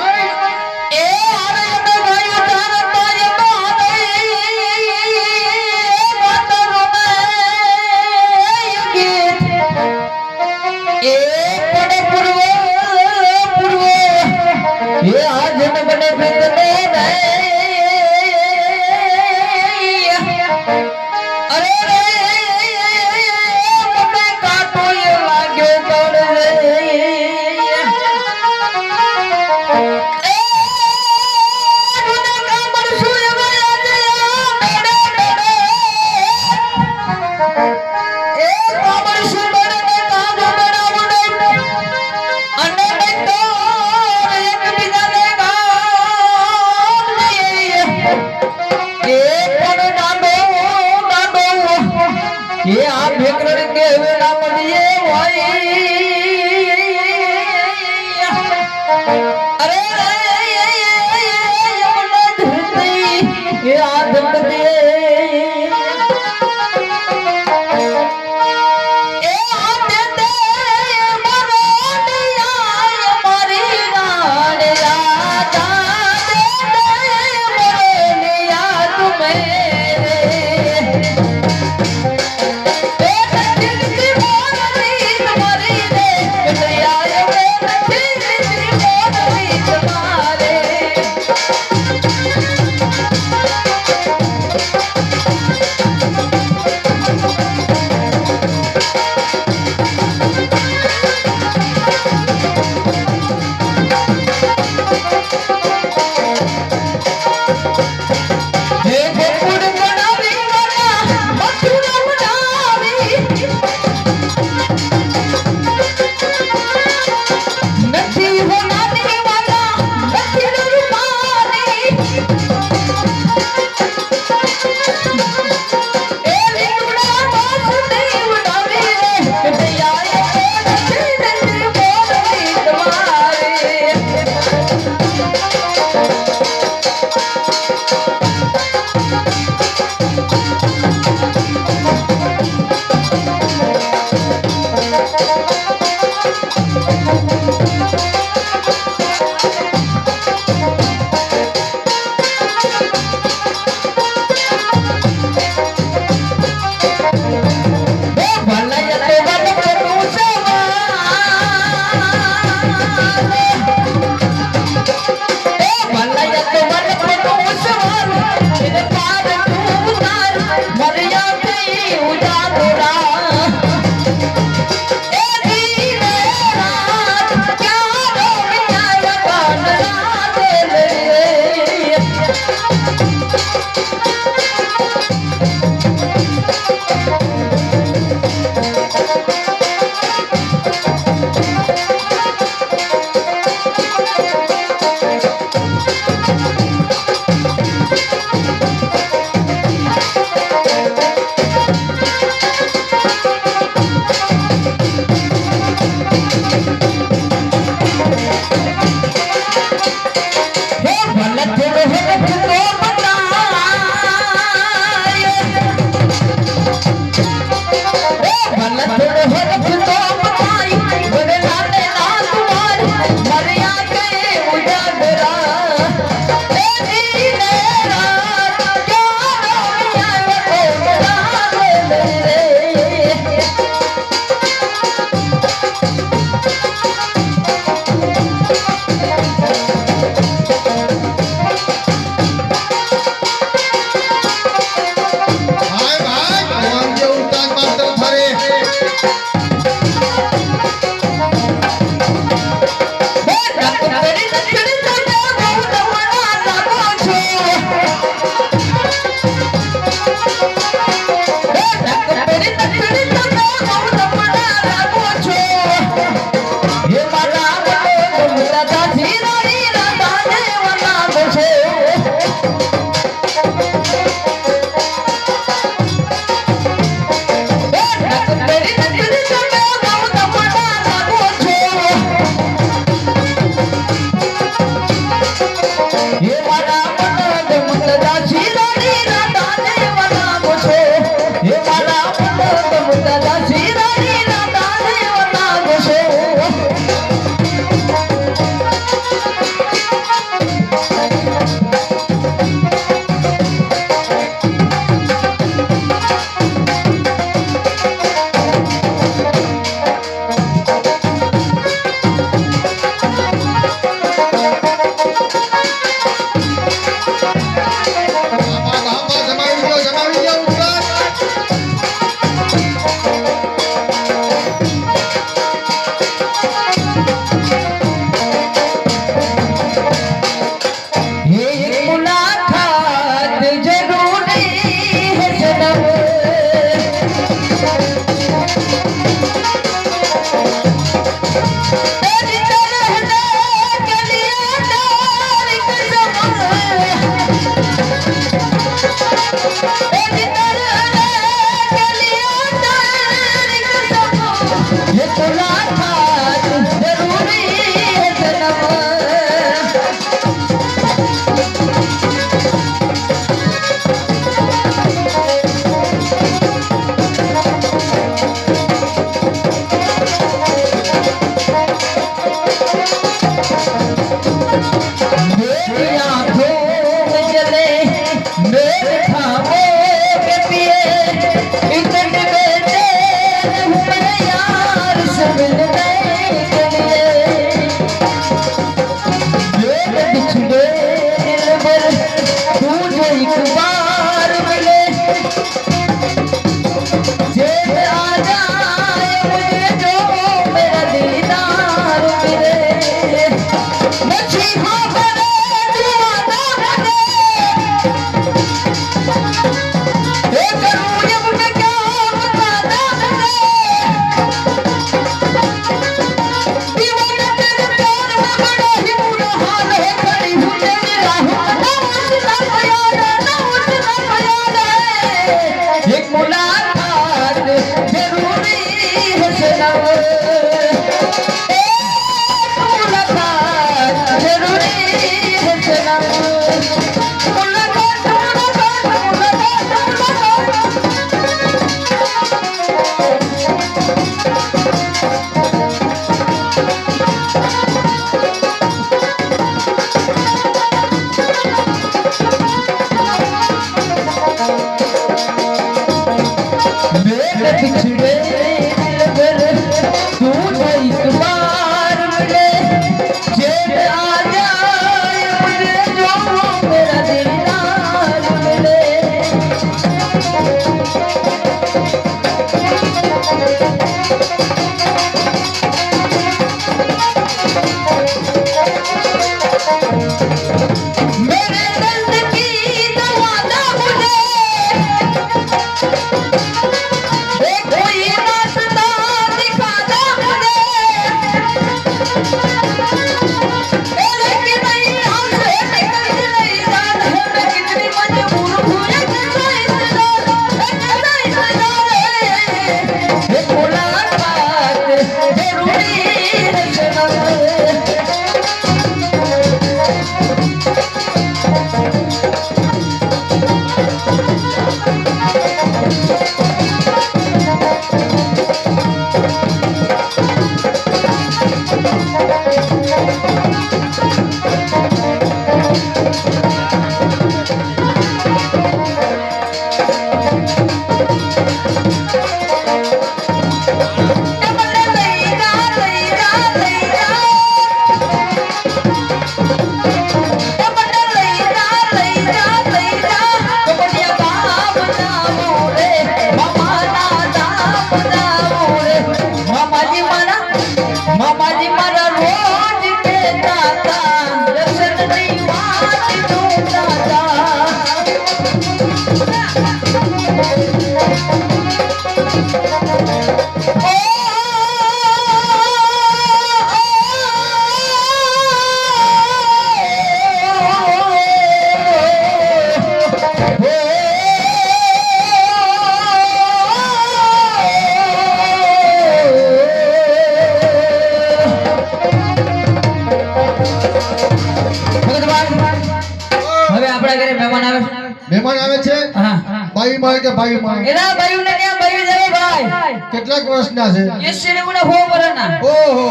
મહેમાન આવે છે
હા
બાઈ માં કે બાઈ માં
એના બાયુને ત્યાં બાયુ જવે બા ભાઈ
કેટલાક વર્ષના છે?
એ શેરીઓને હો વરના
ઓહો,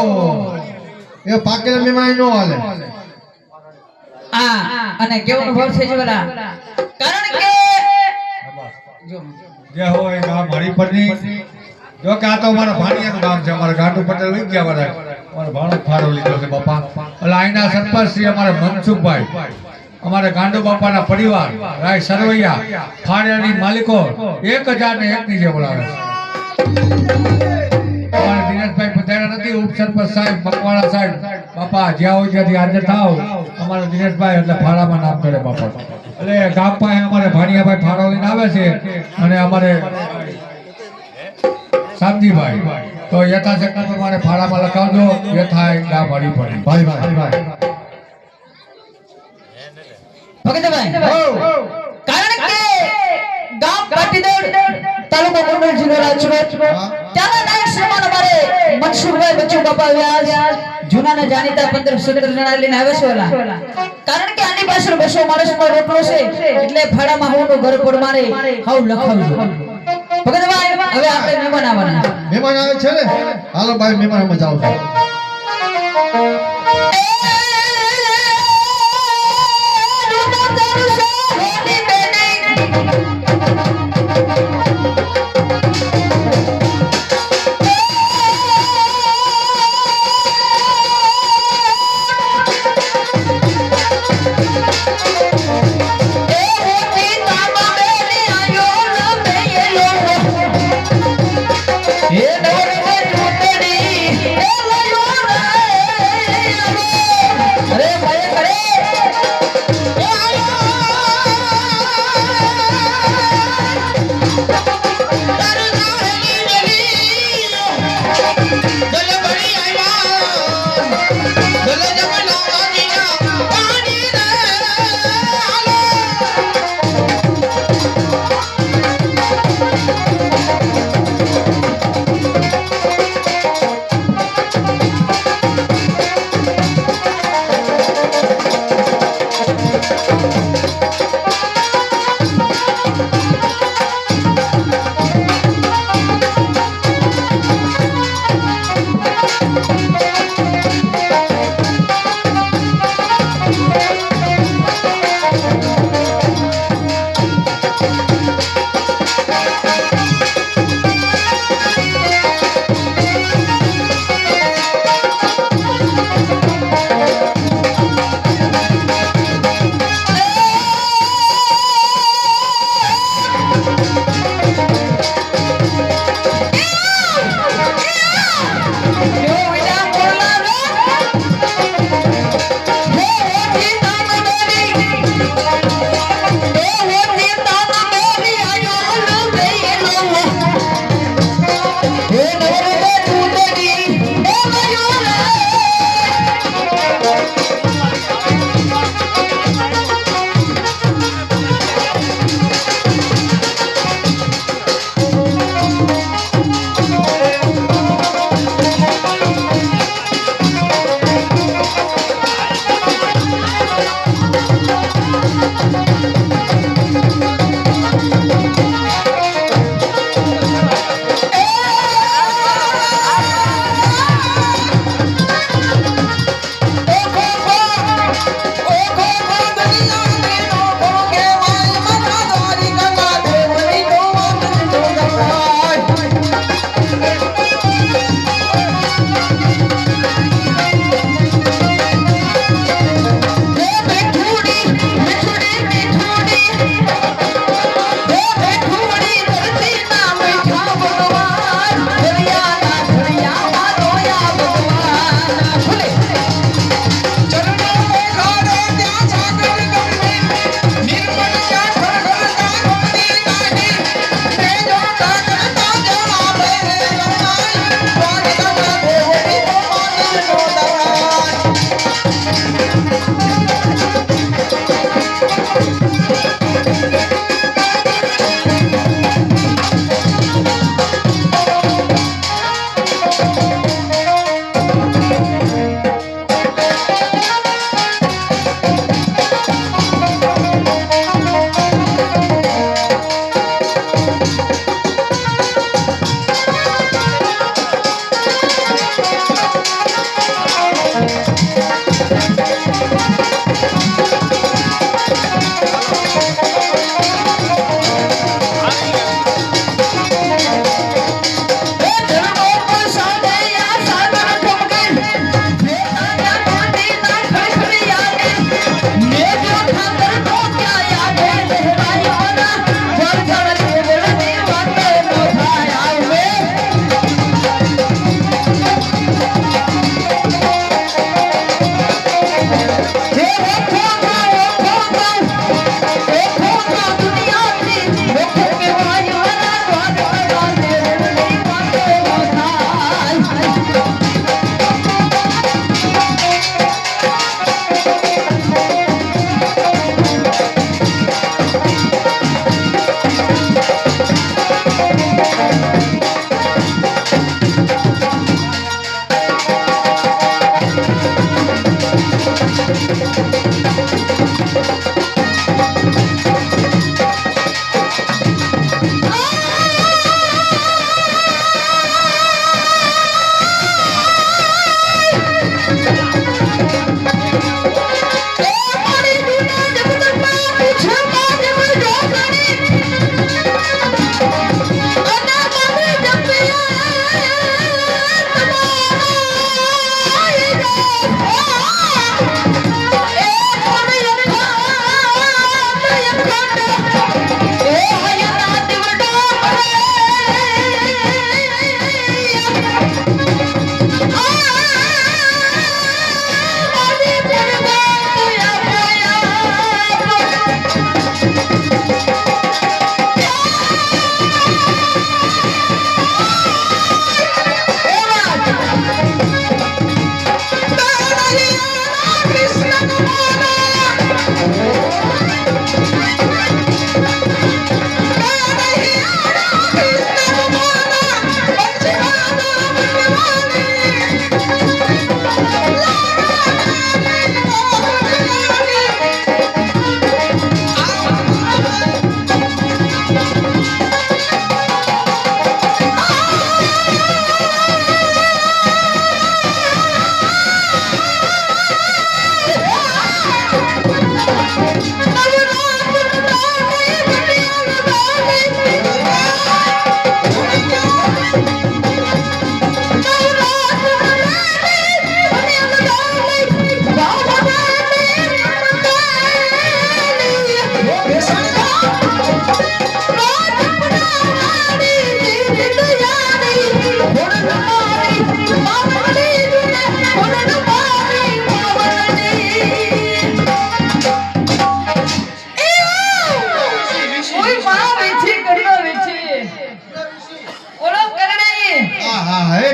એ પાકેલા મહેમાન નો હાલે.
આ અને કેવું ભાવ છે જીવલા કારણ કે જો
જે હોય ગામ હરિપરની જો કે આ તો અમારા ભાણિયાનું ગામ છે અમારા ગાંડુ પટેલ લઈ ગયા બધા અમારો ભાણો ફાળો લીધો છે બાપા એટલે અહીંના સરપંચ શ્રી અમારે મનસુખભાઈ અમારે ગાંડુ બાપાના પરિવાર રાય સરવૈયા ફાળિયાની માલિકો 1001 ની જે બોલાવે છે અમારે દિનેશભાઈ પધાર્યા નથી ઉપસરપંચ સાહેબ મકવાણા સાહેબ બાપા જ્યાં હોય ત્યાંથી હાજર થાવ અમારે દિનેશભાઈ એટલે ફાળામાં નામ કરે બાપા એટલે ગામ પાસે અમારે ભાણિયાભાઈ ફાળો લઈને આવે છે અને અમારે શામજીભાઈ તો યથાશક્તિ પ્રમાણે ફાળામાં લખાવજો યથાય ગામ હરી પડી ભાઈ ભાઈ
ભગતભાઈ કારણ કે ગામ પાટીદોડ તાલુકો ગોંડલ જિલ્લો રાજકોટ ત્યાંના નાયક શ્રીમાન અમારે મનસુખભાઈ બચ્ચુ બાપા વ્યાસ જૂનાના જાણીતા 15-17 જણા લઈને આવે છે ઓલા કારણ કે આની પાછળ 200 માણસનો રોટલો છે એટલે ફાડામાં હોનું ઘર પર મારે હાવ લખાવજો ભગતભાઈ હવે આપણે મહેમાન આવવાના
મહેમાન આવે છે ને, હાલો ભાઈ મહેમાન મજા આવશે.
એ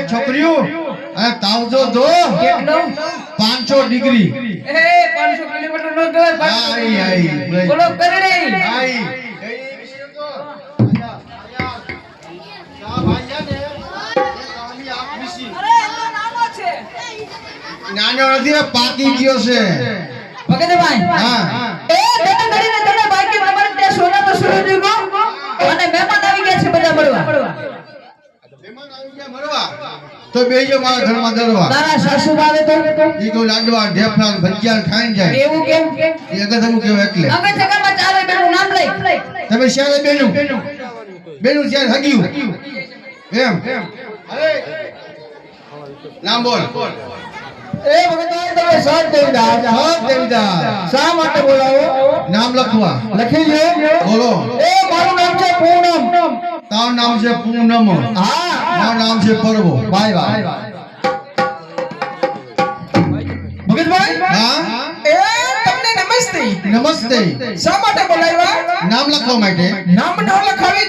છોકરીઓ આ તાવજો દો
કેટલો
500 ડિગ્રી
એ 500 કિલોમીટર નો ગયો
આઈ
બોલો કરડે
આઈ નાનો નથી પાકી ગયો છે
ભગતભાઈ
હા
એ બેટા કરીને તમે બાકી તમારે ત્યાં સોના તો સુરો દીગો અને મહેમાન આવી ગયા છે બધા મળવા
તો બેજો મારા ઘરમાં દરવા
તારા સાસુ આવે તો
ઈ તો લાડવા ઢેફલા ભજીયા ખાઈને જાય
એવું કેમ
એ અગર કેવું એટલે
અમે જગમાં ચારે બેનું નામ લઈ
તમે શ્યારે બેનું શ્યારે હગ્યું એમ અરે નામ બોલ
એ ભગતભાઈ તમે સાત દેવદાસ
સાત દેવદાસ
શા માટે બોલાવો
નામ લખવા
લખી લ્યો
બોલો
એ મારું નામ છે પૂનમ
તારું નામ છે પૂનમ
હા
મારું નામ છે પરવો
ભાઈ ભાઈ ભગતભાઈ
હા
એ તમને નમસ્તે
નમસ્તે
શા માટે બોલાવ્યા
નામ લખવા માટે
નામ ન લખાવી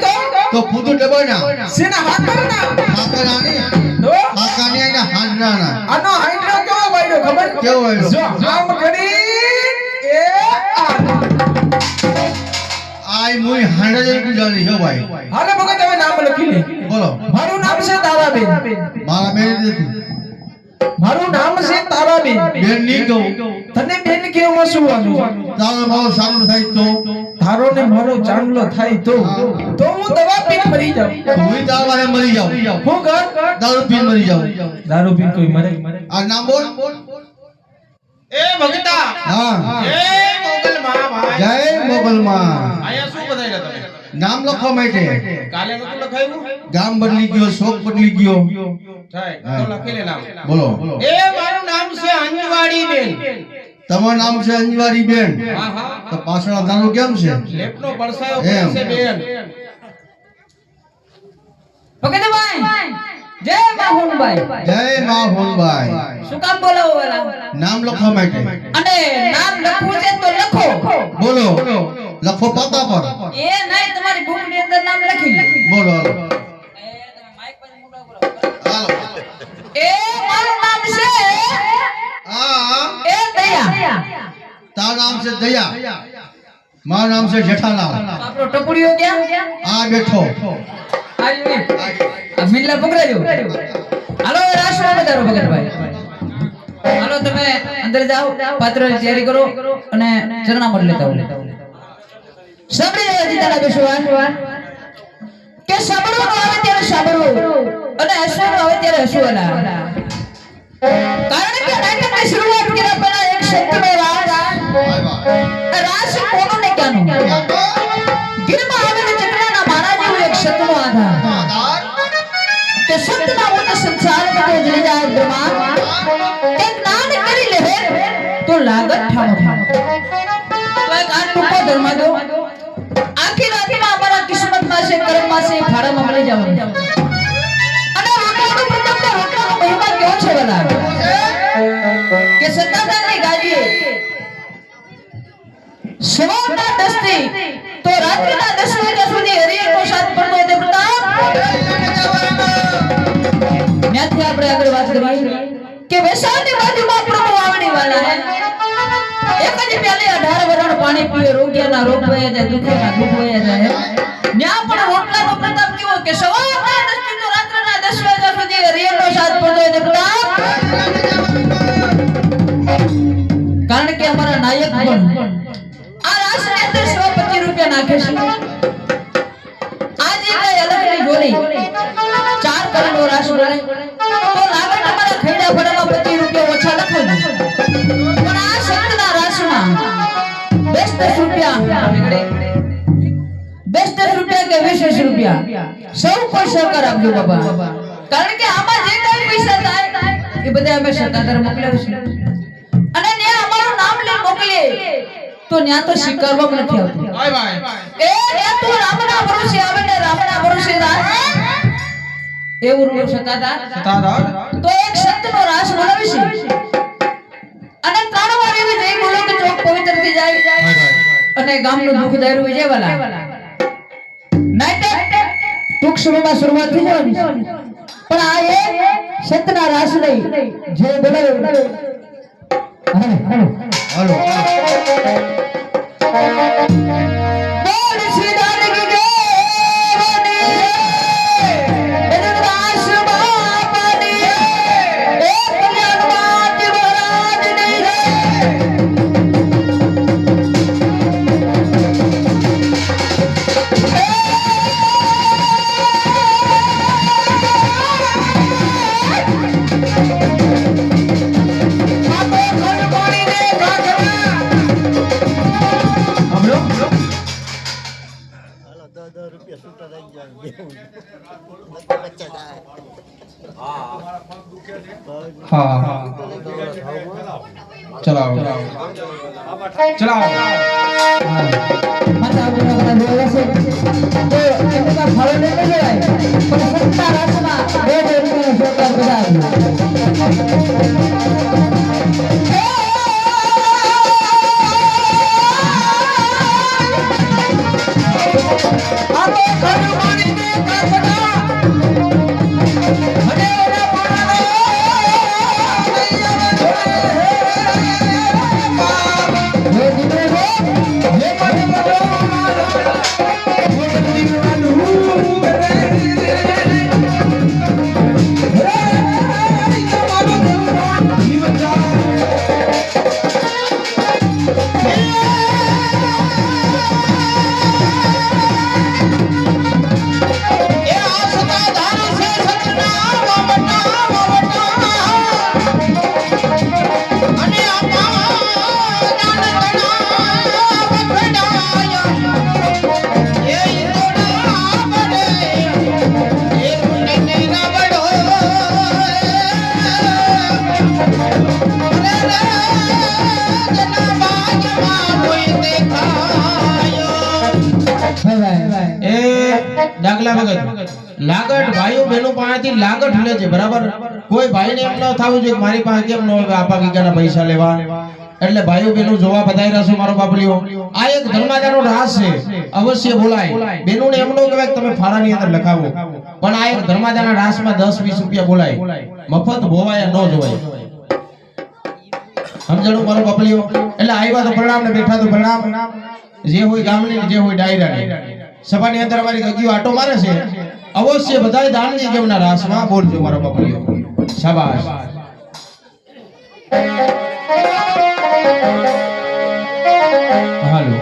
તો પૂતું ડબોના
સેના હાકરના
કાકરાની
તો
કાકાની અને હાંડરાના
આનો હાઈડ્રો કેવો વાયડો ખબર
કેવો વાયડો?
જો આમ કરી એ
આઈ મુઈ હાંડરા જેવી ગુજારી છો ભાઈ
હાલે ભગત હવે નામ લખી લે
બોલો
મારું નામ છે તારાબેન
મારા બેન નથી
મારું નામ છે તારાબેન
બેન ની કહું
તને બેન કેવું શું આનું
તારો મારો સારું થાય તો
તારો ને મારો ચાંદલો થાય તો હું દવા પીને મરી જાઉં
હું તારા વારે મરી જાઉં
હું કર
દારૂ પીને મરી જાઉં
દારૂ પીને કોઈ મરે
આ નામ બોલ
એ ભગતા
હા
જય મોગલ માં ભાઈ
જય મોગલમાં
આયા શું બધાયલા તમે
નામ લખવા માટે
કાલે નતું લખાયું
ગામ બદલી ગયો શોક બદલી ગયો
થાય તો લખી લે નામ
બોલો
એ મારું નામ છે અંજવાડી બેન
તમારું નામ છે અંજવારી બેન
હા હા
તો પાછળ દારૂ કેમ છે
લેપનો બરસાયો
એમ.
છે બેન
ભગતભાઈ જય માહુનભાઈ
જય માં હોનભાઈ
શું કામ બોલાવો વાલા
નામ લખવા માટે
અને નામ લખવું છે તો લખો
બોલો લખો પાતા પર
એ નહીં તમારી બુક ની અંદર નામ લખી લો
બોલો હાલો
એ મારું નામ છે
હા
એ દયા
તારું નામ છે દયા મારું નામ છે જેઠાલાલ
આપણો ટપુડીઓ ક્યાં
આ બેઠો
આ મિલ્લા પકડાજો. હાલો રાષ્ટ્ર વધારો ભગતભાઈ. હાલો તમે અંદર જાઓ, પાત્રની તૈયારી કરો અને ચરણામૃત લેતા આવો. સાંભળી લેવા જીતાના બેસવાન કે સાંભળવાનું આવે ત્યારે સાંભળવું અને હસવાનું આવે ત્યારે હસવાના. કારણ કે નાટકની શરૂઆત કર્યા પહેલા એક શબ્દનો રાસ કોનો ને ક્યાંનો ગીરમાં આવેલા ચક્રના મારા જેવું એક શબ્દનો આધાર કે શબ્દના વડે સંસાર બધો જડી જાય બ્રહ્મા કે જ્ઞાન કરી લે તો લાગત ઠામો ઠામો. તો એક આ ટૂંકો ધર્મ દો આખી રાતમાં અમારા કિસ્મતમાં છે, કર્મમાં છે, ફાળામાં મળી જવાનું. અને રોટલાનો પ્રતાપ ને રોટલાનો મહિમા કેવો છે વાલા કે સત્તાધારની ગાડીએ સવારના 10 થી તો રાત્રિના 10 વાગ્યા સુધી હરિયરનો સાથ પડતો હોય તે પ્રતાપ. ત્યાંથી આપણે આગળ વાત કરીએ કે વૈશાળની બાજુમાં પ્રભુ આવડી વાળા હે. એક જ પ્યાલે 18 વરણ પાણી પીએ, રોગ્યના રોગ વયા જાય, દુઃખના દુઃખ વયા જાય. ન્યા પણ રોટલાનો પ્રતાપ કેવો કે સવારના 10 થી તો રાત્રિના 10 વાગ્યા સુધી હરિયરનો સાથ પડતો હોય તે પ્રતાપ. કારણ કે અમારા નાયક પણ આ રાશિની અંદર 125 રૂપિયા નાખે છે. આજે કઈ અલગ નહીં જોડી 4 કરોડનો રાશ બને તો લાગત અમારા ખૈડા ફળામાં 25 રૂપિયા ઓછા લખાય. પણ આ શબ્દના રાશમાં 10 રૂપિયા નીકળે, 10 રૂપિયા કે 20 રૂપિયા સૌ કોઈ સહકાર આપજો બાબા. કારણ કે આમાં જે કઈ પૈસા થાય એ બધા અમે સત્તાધાર મોકલાવીશું અને ત્યાં અમારું નામ લઈ મોકલીએ તો ન્યા તો સ્વીકારવા નથી આવતું. એ ન્યા તો રામના ભરોસે આવે ને રામના ભરોસે જાય એવું રૂપ સત્તાધાર તો એક સંતનો રાસ બનાવીશું અને 3 વાર એવી જય બોલો કે ચોક પવિત્ર થઈ જાય અને ગામનું દુઃખ દાયરું વિજય વાલા. નાટક ટૂંક સમયમાં શરૂઆત થઈ જવાની પણ આ એક સંતના રાસ નહીં જે બોલાવે. હાલો બોલ શ્રીદાન કી દેવની રાસ બાપની એક કલ્યાણ માટી મહારાજની
ચલાવો ચલાવો
માતા આપણા બોલે છે તો એમના ફળ લઈ લેવાય પણ સત્તા રાસમાં 2 રૂપિયાનો સહકાર બધા આપો ખરું માનીને કાકડા મને ઓલા પોરાનો હે દીકરે હે મને બોલો
ડાગલા વગર લાગટ ભાઈઓ બહેનો પાસેથી લાગટ લે છે બરાબર. કોઈ ભાઈને એમ ન થાવું જોઈએ કે મારી પાસે કેમ ન હોય આપા ગીગાના પૈસા લેવા. એટલે ભાઈઓ બહેનો જોવા બધાય રહેશો મારો બાપલીઓ. આ એક ધર્માદાનો રાસ છે, અવશ્ય બોલાય. બહેનોને એમ ન કહેવાય કે તમે ફાળાની અંદર લખાવો, પણ આ એક ધર્માદાના રાસમાં 10-20 રૂપિયા બોલાય. મફત ભોવાયા ન જોવાય. સમજણું મારો બાપલીઓ. એટલે આવ્યા તો પ્રણામ ને બેઠા તો પ્રણામ. જે હોય ગામની જે હોય ડાયરાની
સભાની અંદર અમારી ગગીઓ આટો મારે છે અવશ્ય બધાય દાનની કેવના રાસમાં બોલજો મારા બાપુઓ શાબાશ હાલો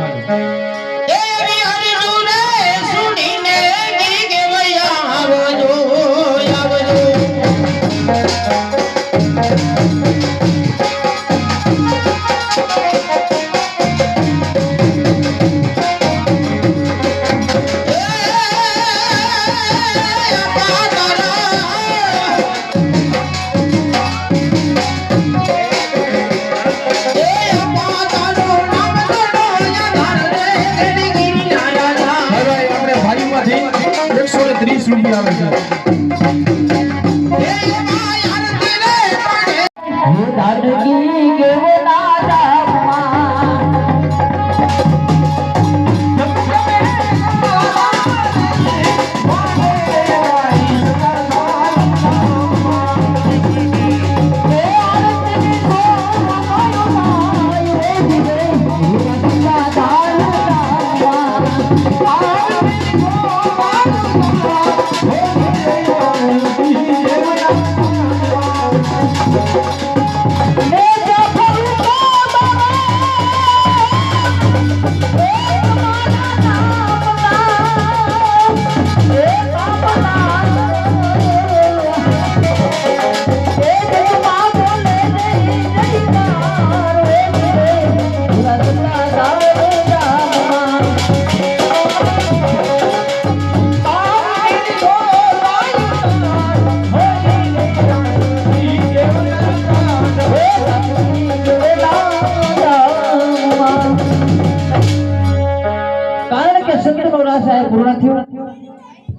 પૂર્ણ થયું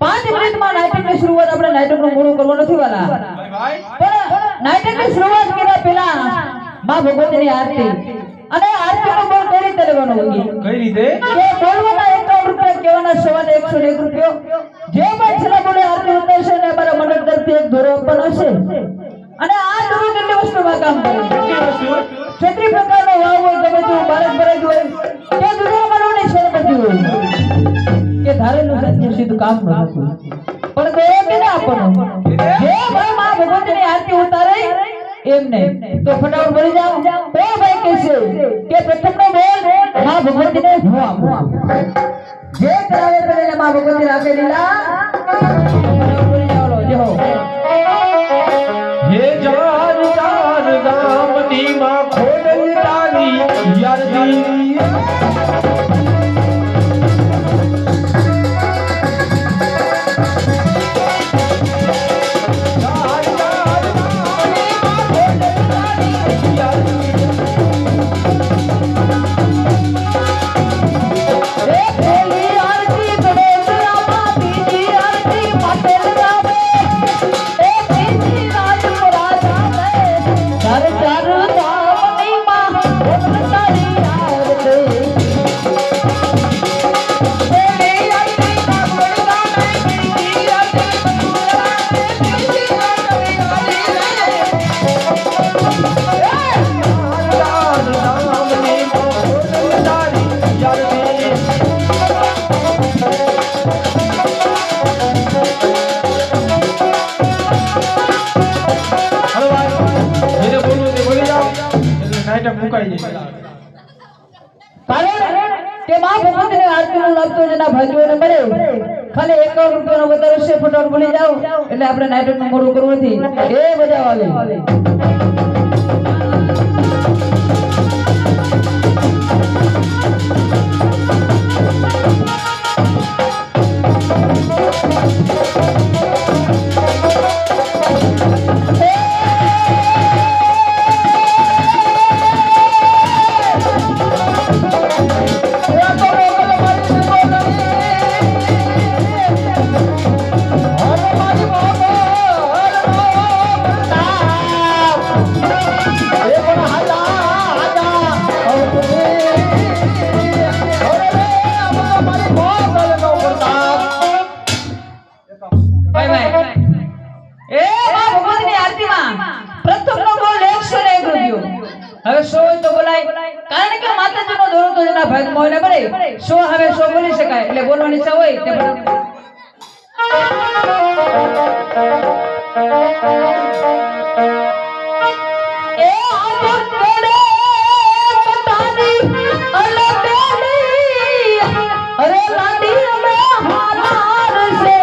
5 મિનિટમાં નાટકની શરૂઆત આપણે નાટકનું પૂરું કરવું નથી વાલા પણ નાટકની શરૂઆત કર્યા પહેલા માં ભગવતીની આરતી અને આરતીનો બોલ કઈ રીતે લેવાનો હોય
કઈ રીતે
કે બોલવાના 51 રૂપિયા કહેવાના સવારે 101 રૂપિયો જે પણ છેલ્લા બોલે આરતી ઉતારશે ને અમારા મંડળ તરફથી એક દોરો આપવાનો છે અને આ દોરો કેટલી વસ્તુમાં કામ કરે ક્ષત્રિય પ્રકારનો વાવ હોય ગમે તેવું ભારત ભરાઈ હોય તે દોરો બનાવવાની શરૂ કરતી હોય કે ધારેલું સત્ય સીધું કામ ન હતું પણ દોરો કેને આપવાનો જે ભાઈ માં ભગવતીની આરતી ઉતારે એમને તો ફટાફટ બોલી જાઓ તો ભાઈ કહેશે કે પ્રથમનો બોલ માં ભગવતીને હું આપું જે કરાવે તેને માં ભગવતી રાખે લીલા ફટાફટ બોલી જાઓ લો જે હો
હે જાર જાર ગામની માં ખોડલ તારી યારદી
કે માં ભગવતીની આરતીનો લાભ તો જેના ભાગ્યોને મળે ખાલી 51 રૂપિયાનો વધારો છે ફટાફટ બોલી જાઓ એટલે આપણે નાટકનું મોડું કરવું નથી એ બજાવ આવે હવે સો હોય તો બોલાય, કારણ કે માતાજીનો દોરો તો જેના ભાગમાં હોય ને પડે. સો હવે સો બોલી શકાય, એટલે બોલવાની ઈચ્છા હોય તે બધા. એ આજો કેડે પતાની અલે બેલી, અરે લાડી અમે હાલાર સે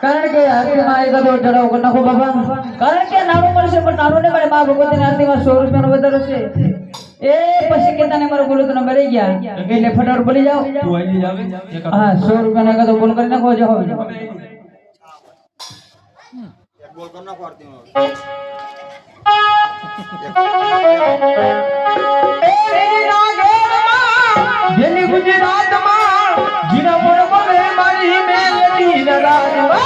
કારણ કે આરતીમાં એક તો ચડાવ કરી નાખો બાબા, કારણ કે નાણું મળશે પણ નાણું ને મળે. મા ભગવતીની આરતીમાં 100 રૂપિયાનો વધારો છે. એ પછી કેતાને મારો બોલો તો નંબર આવી ગયા એટલે ફટાફટ બોલી જાઓ. હા 100 રૂપિયાનો એક તો બોલ કરી નાખો. જો હવે
બોલ કર નાખો આરતીમાં.
જેની ગુજરાતમાં જીના પર બને મારી મેલડી નરાજવા.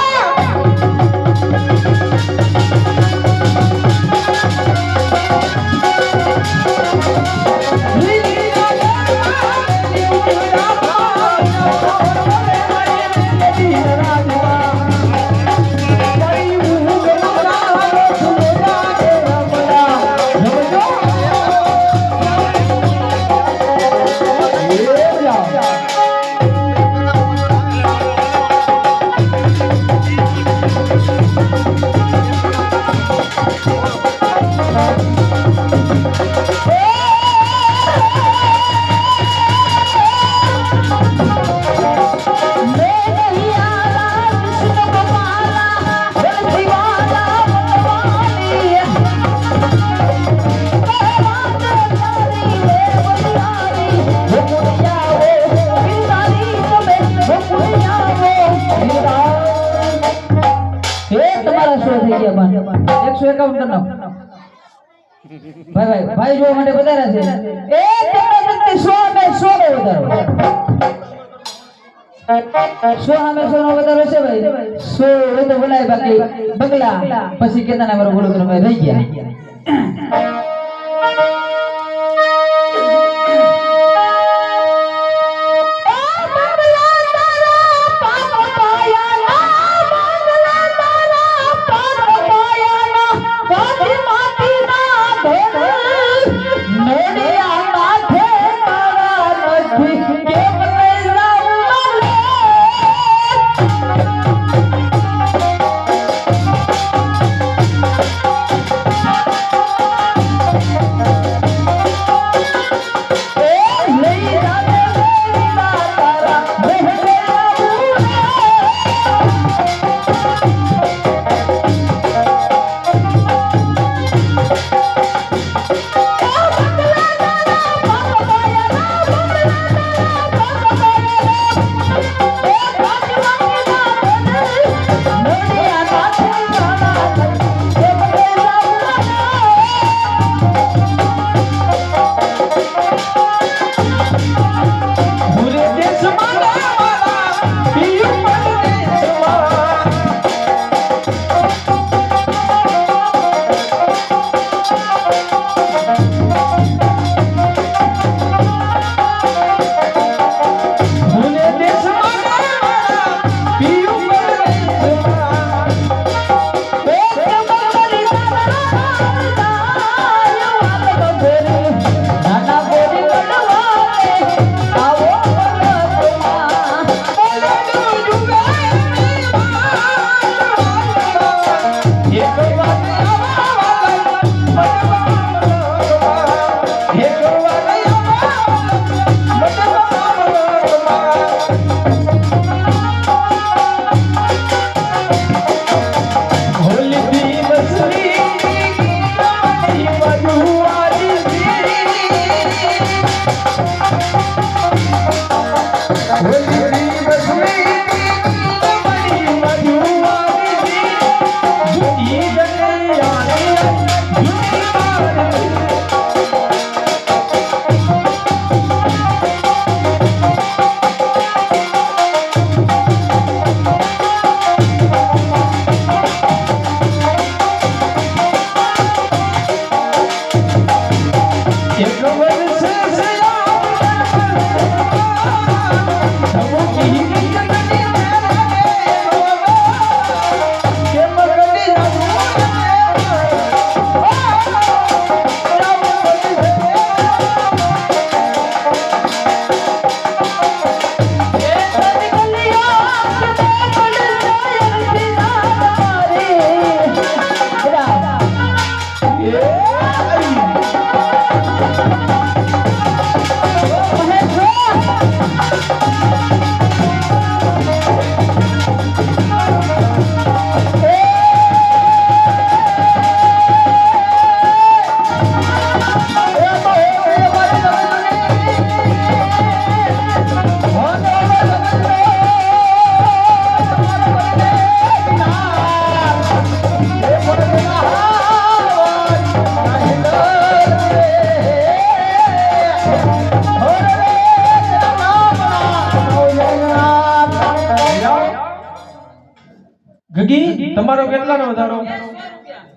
151 કરી નાખો. ભાઈ ભાઈ જોવા માટે વધારે છે. એ તમારા જલ્દી 100 મે 100 નો વધારો. 100 મે 100 નો વધારો છે ભાઈ. 100 હોય તો બોલાય, બાકી બગલા પછી કેતા ના મારો બોલો તમે રહી ગયા.
ગગી તમારો કેટલાનો વધારો?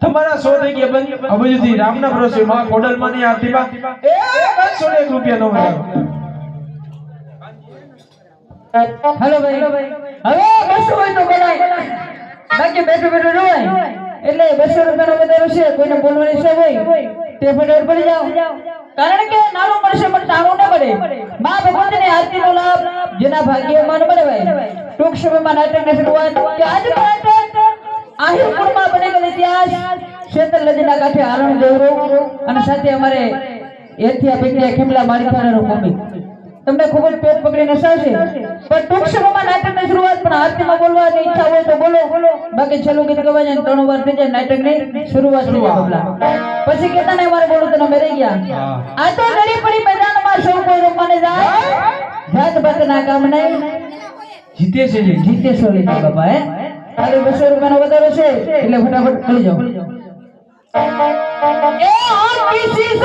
તમારા 100 થઈ ગયા બંધ. અબજુથી રામના ભરોસે માં કોડલમાં ની આરતીમાં એ 101 રૂપિયાનો વધારો.
હેલો ભાઈ, હવે 200 હોય તો બોલાય, બાકી બેઠો બેઠો રોવાય. એટલે 200 રૂપિયાનો વધારો છે. કોઈને બોલવાની છે ભાઈ તે ફટાફટ પડી જાઓ, કારણ કે નાનો મળશે પણ ટાણું ન મળે. માં ભગવતીની આરતીનો લાભ જેના ભાગ્યમાં મળે ભાઈ. ટૂંક સમયમાં નાટકની શરૂઆત કે આજ નાટક આહિરપુરમાં બનેલો ઇતિહાસ શેતર નદીના કાંઠે આરણ દેવરો અને સાથે અમારે એથિયા પેટિયા ખેમલા માળીખાનાનો કોમિક તમને ખૂબ જ પેટ પકડીને સાશે. પણ ટૂંક સમયમાં નાટકની શરૂઆત પણ આરતીમાં બોલવાની ઈચ્છા હોય તો બોલો, બાકી છેલ્લું ગીત ગવાય જાય 3 વાર થઈ જાય નાટકની શરૂઆત થઈ જાય બબલા. પછી કેતા ને મારે બોલું તો મેં રહી ગયા. આ તો નડી પડી મેદાનમાં સૌ કોઈ રમવાને જાય, જાત બાતના કામ નહીં,
જીતે છે જે
જીતે છો લીધા બાપા. હે તારે 200 રૂપિયાનો વધારો છે એટલે ફટાફટ કરી જાઓ. ए आपकी सीज़त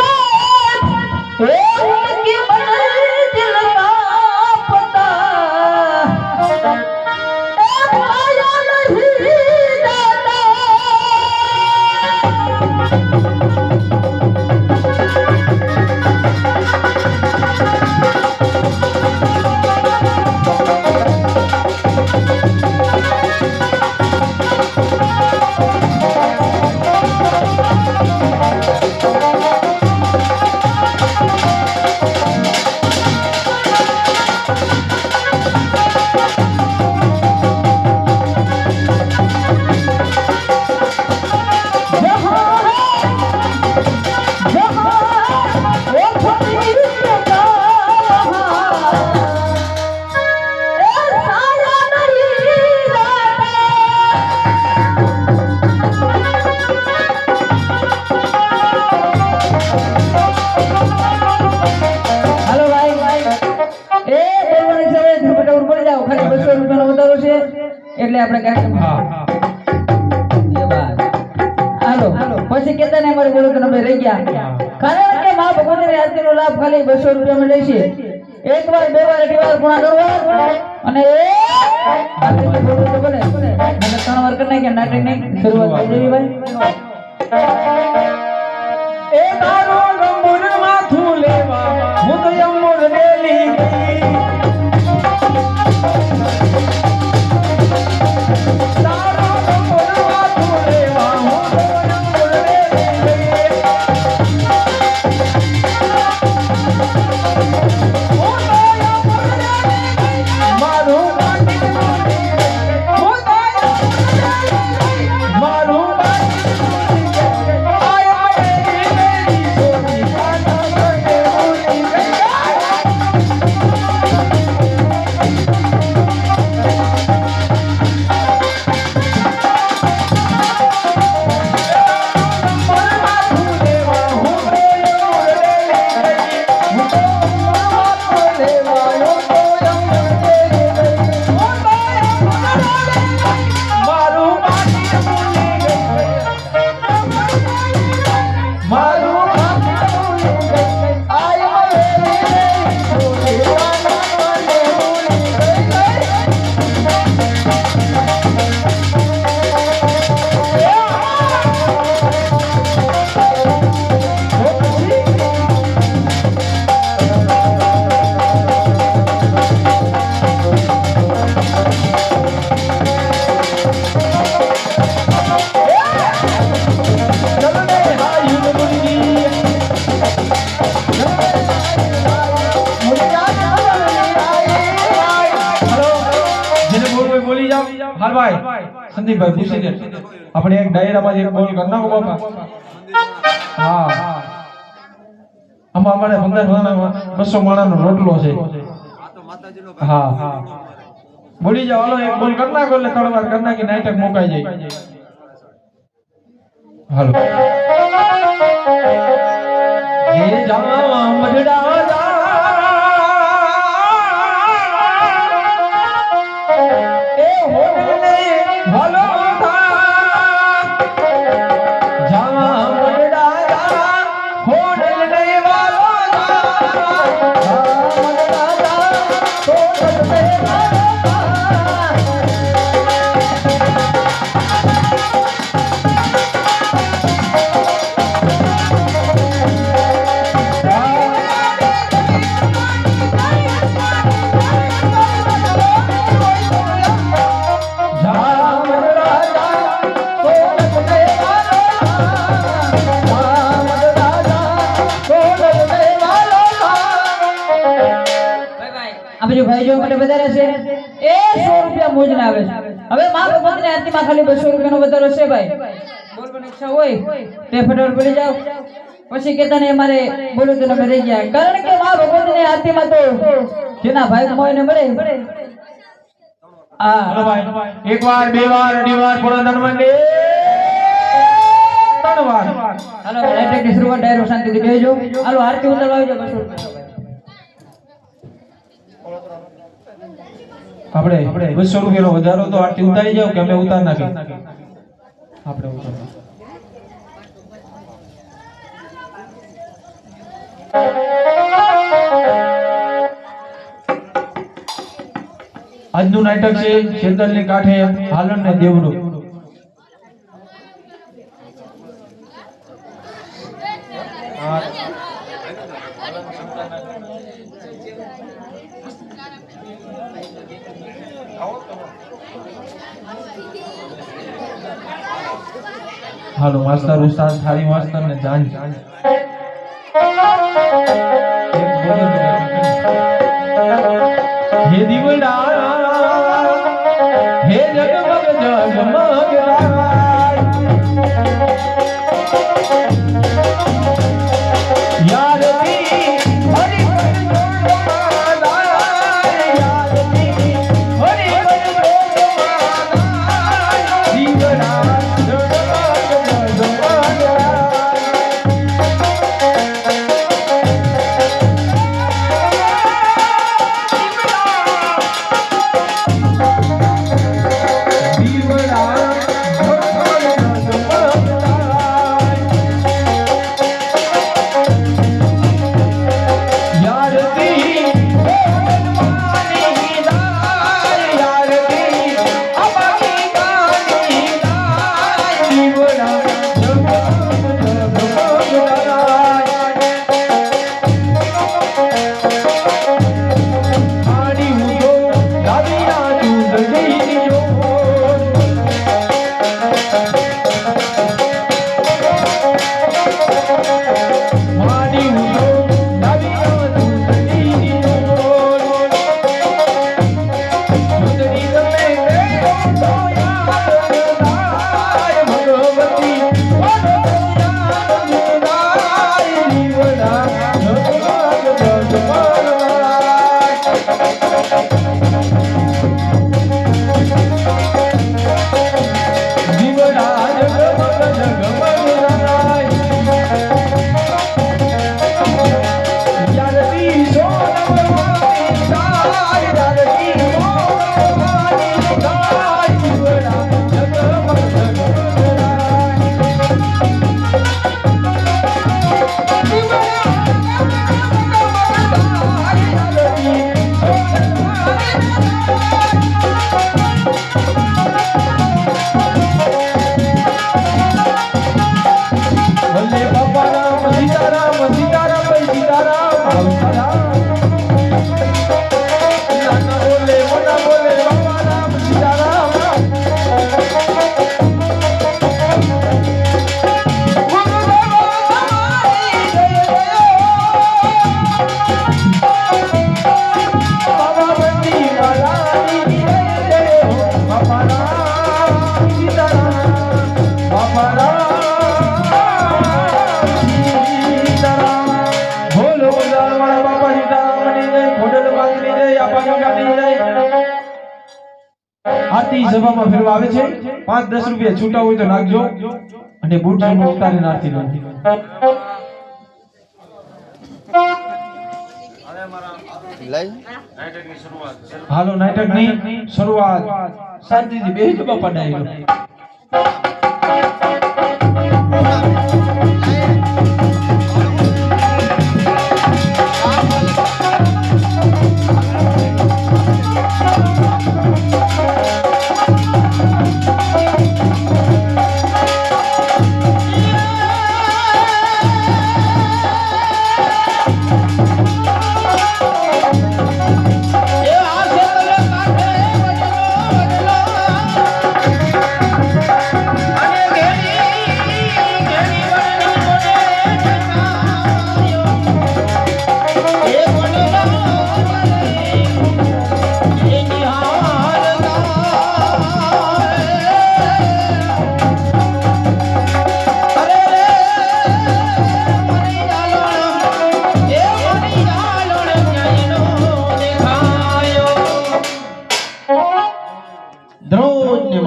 ए उनकी मंजिल का पता ए पाया नहीं जाता એટલે આપણે કાર્યક્રમ હાલો પછી કેતા ને અમારે બોલો કે અમે રહી ગયા કારણ કે માં ભગવતીની આરતીનો લાભ ખાલી 200 રૂપિયામાં લઈશે એકવાર બે વાર અઢી વાર પૂર્ણ કરવા અને આરતી બોલો તો બને અને 3 વાર કરી નાખ્યા નાટકની શરૂઆત થઈ જવી ભાઈ
એ તારો ગંભીર માથું લેવા હું તો યમુર ડેલી ગઈ તારો ગંભીર માથું લેવા હું તો યમુર ડેલી ગઈ હું તો યમુર ડેલી ગઈ મારું બાકી મોડી હું તો યમુર ડેલી ગઈ મારું બાકી સંદીપભાઈ પૂછીને આપણે એક ડાયરામાં એક બોલ કરી નાખો બાપા હા આમાં અમારે 200 માણાનો રોટલો છે હા બોલી જાઓ હાલો એક બોલ કરી નાખો એટલે 3 વાર કરી નાખી નાટક મુકાઈ જાય હાલો એ જામા મઢડા ભાઈ જો મને વધારે છે એ 100 રૂપિયા મોજના આવે છે હવે માં ભગવતીની આરતીમાં ખાલી 200 રૂપિયાનો વધારો છે ભાઈ બોલવાની ઈચ્છા હોય તે ફટાફટ બોલી જાઓ પછી કેતા ને અમારે બોલો તો અમે રહી ગયા કારણ કે માં ભગવતીની આરતીમાં તો જેના ભાઈ મોયને મળે હા ભાઈ એક વાર બે વાર અઢી વાર પૂર્ણ ધનવંદે 3 વાર હાલો નાટકની શરૂઆત ડાયરો શાંતિથી બેસજો હાલો આરતી ઉતારવા આવી જાવ 200 રૂપિયા આપણે 200 રૂપિયાનો વધારો તો આરતી ઉતારી જાવ કે અમે ઉતાર નાખી આપણે ઉતાર
આજનું નાટક છે શેતલની કાંઠે હાલણ ને દેવડો. હાલો માસ્ટર ઉસ્તાદ થાળી માસ્ટર ને જાન હે દીવડા હે જગમગ જગમગ યાર દી હરી આરતી સભામાં ફેરવા આવે છે 5-10 રૂપિયા છૂટા હોય તો નાખજો અને બૂટ જમો ઉતારીને આરતી લો. હાલો નાટકની શરૂઆત શાંતિથી બેસજો બાપા ડાયરો.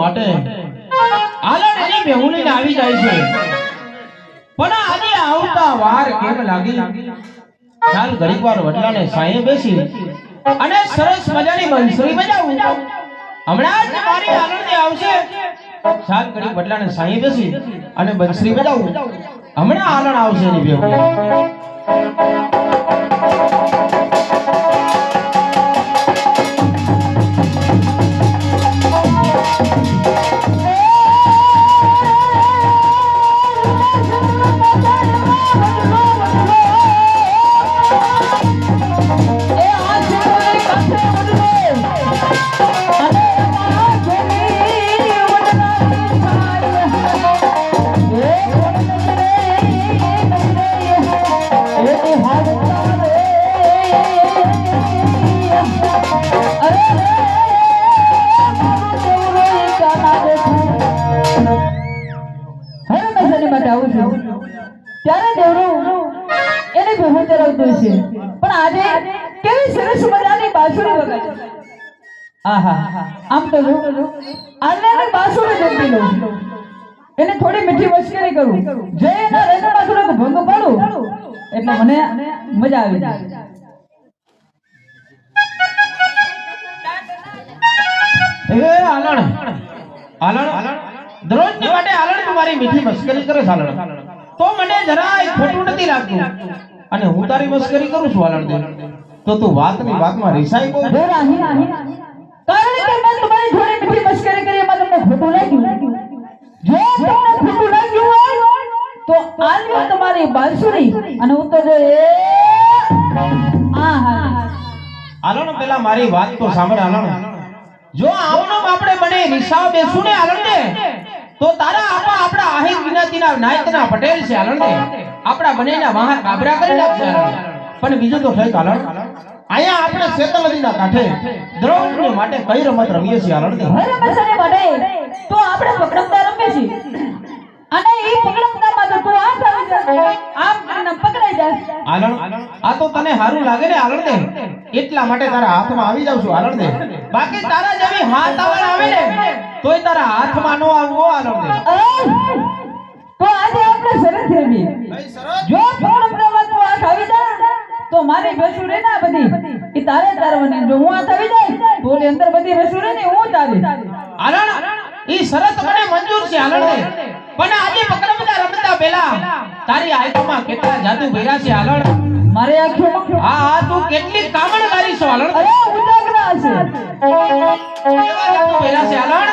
માટે આલણની બેહુલીને આવી જાય છે, પણ આજે આવતા વાર કેમ લાગી? ચાલ ઘડીક વાર વડલાને સાંયે બેસી અને સરસ મજાની બંસરી બજાવું. હમણાં જ મારી આલણની આવશે. ચાલ ઘડીક વડલાને સાંયે બેસી અને બંસરી બજાવું. હમણાં આલણ આવશે ની બેહુલી.
બાંસુરી વગાડે. આહા આમ તો જો આલ્લાની બાંસુરી ગમતી લો, એને થોડી મીઠી મસ્કરી કરું, જે એના રંગમાં થોડોક ભંગ પાડું એટલે મને મજા આવી જાય.
એ આલણ આલણ દરરોજની માટે આલણ તું મારી મીઠી મસ્કરી કરે છે આલણ, તો મને જરાય ખોટું નથી લાગતું. અને હું તારી મસ્કરી કરું છું આલણ દે, તો તું વાતની વાતમાં રિસાઈ બહુ.
જો રાહી કારણ કે મેં તમારી થોડી મીઠી મસ્કરી કરી એમાં તમને ખોટું લાગ્યું. જો તમને ખોટું લાગ્યું હોય તો આલ્યો તમારી બાંસુરી અને હું તો જો
આલણ પેલા મારી વાત તો સાંભળ આલણ. જો આવનો આપણે બને નિશાવ બેસું ને આલણ દે, તો તારા આપણા આહિર વિનાતીના નાયતના પટેલ છે આલણ દે, આપણા બનેના વાહ કાબરા કરી નાખશે આલણ. પણ બીજું તો ઠીક આલણ, અહીંયા આપણે શેતલ નદીના કાંઠે દ્રૌપદી માટે કઈ રમત રમીએ છીએ આલણ દે?
હવે મસાને માટે તો આપણે પકડમતા રમીએ છીએ અને એ પકડમતામાં તો તું આ આવી જા, આમ કરીને પકડાઈ જા.
આલણ આ તો તને સારું લાગે ને આલણ દે, એટલા માટે તારા હાથમાં આવી જાઉં છું આલણ દે. બાકી તારા જેવી હાથ આવડ આવે ને તોય તારા હાથમાં નો આવવો આલણ દે.
તો આજે આપણે શરત રમીએ. જો પકડમતામાં તું હાથ આવી જા તો મારી બેસું રે ના બધી એ તારે તારવાની. જો હું હાથ આવી જાય તો ઓલી અંદર બધી બેસું રે ને હું તારી.
આલણ ઈ શરત મને મંજૂર છે આલણ દે, પણ આજે પકડમતા રમતા પહેલા તારી આંખોમાં કેટલા જાદુ ભર્યા છે આલણ?
મારી આંખોમાં
હા તું કેટલી કામણકારી છો આલણ?
અરે ઉજાગરા છે.
કેવા જાદુ ભર્યા છે આલણ?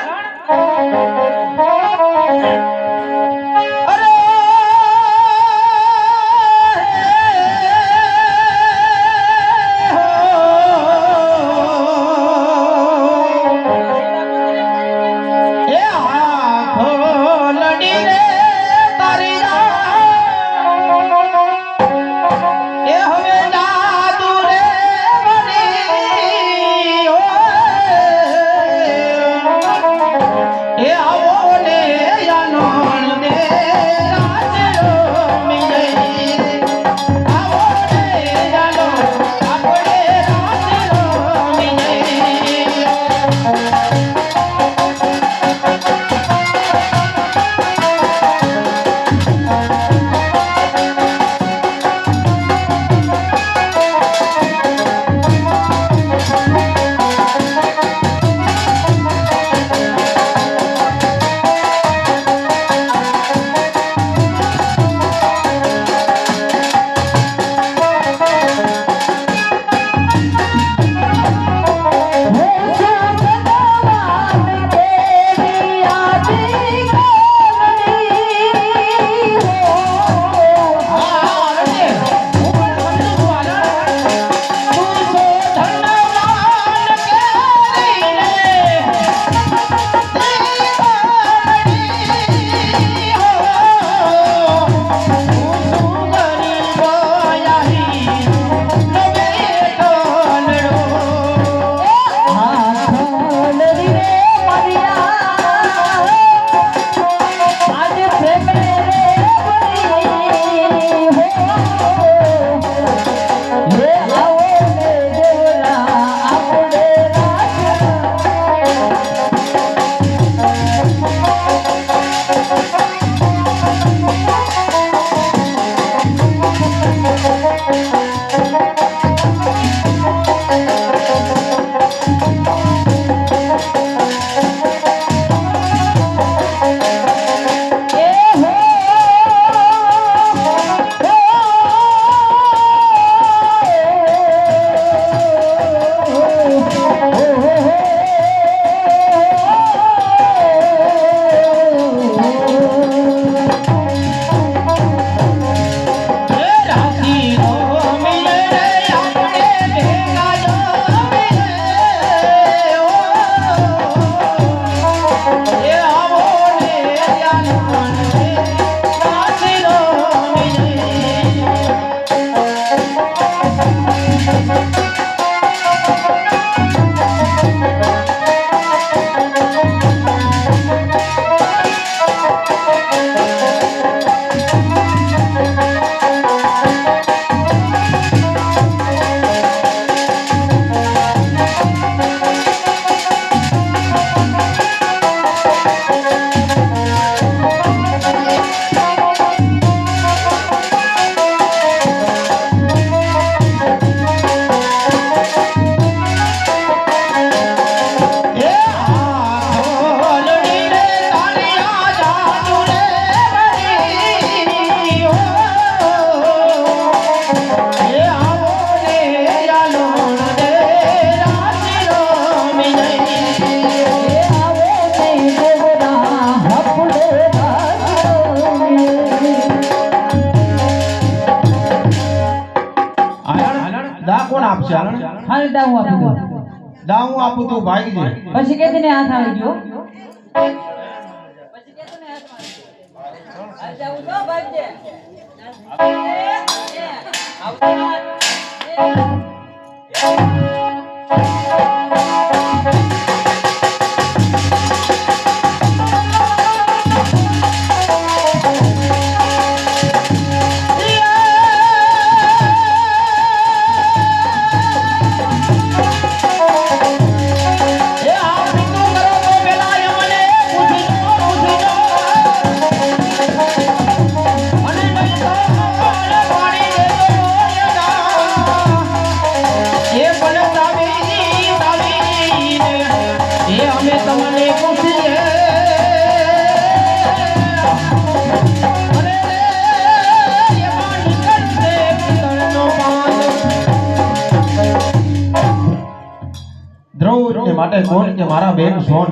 અરે એ આંખો લડી રે તારી એ હવે જાદુ રે બની એ આવો ને યાનોણ દે રાજરો મિલઈ આવો ને યાનો આપણે રાજરો મિલઈ.
દાવું આપી દો
દાવું આપું તું ભાગી દે.
પછી કેતી ને હાથ આવી ગયો
દ્રૌપદી માટે કોણ કે મારા બેન સોન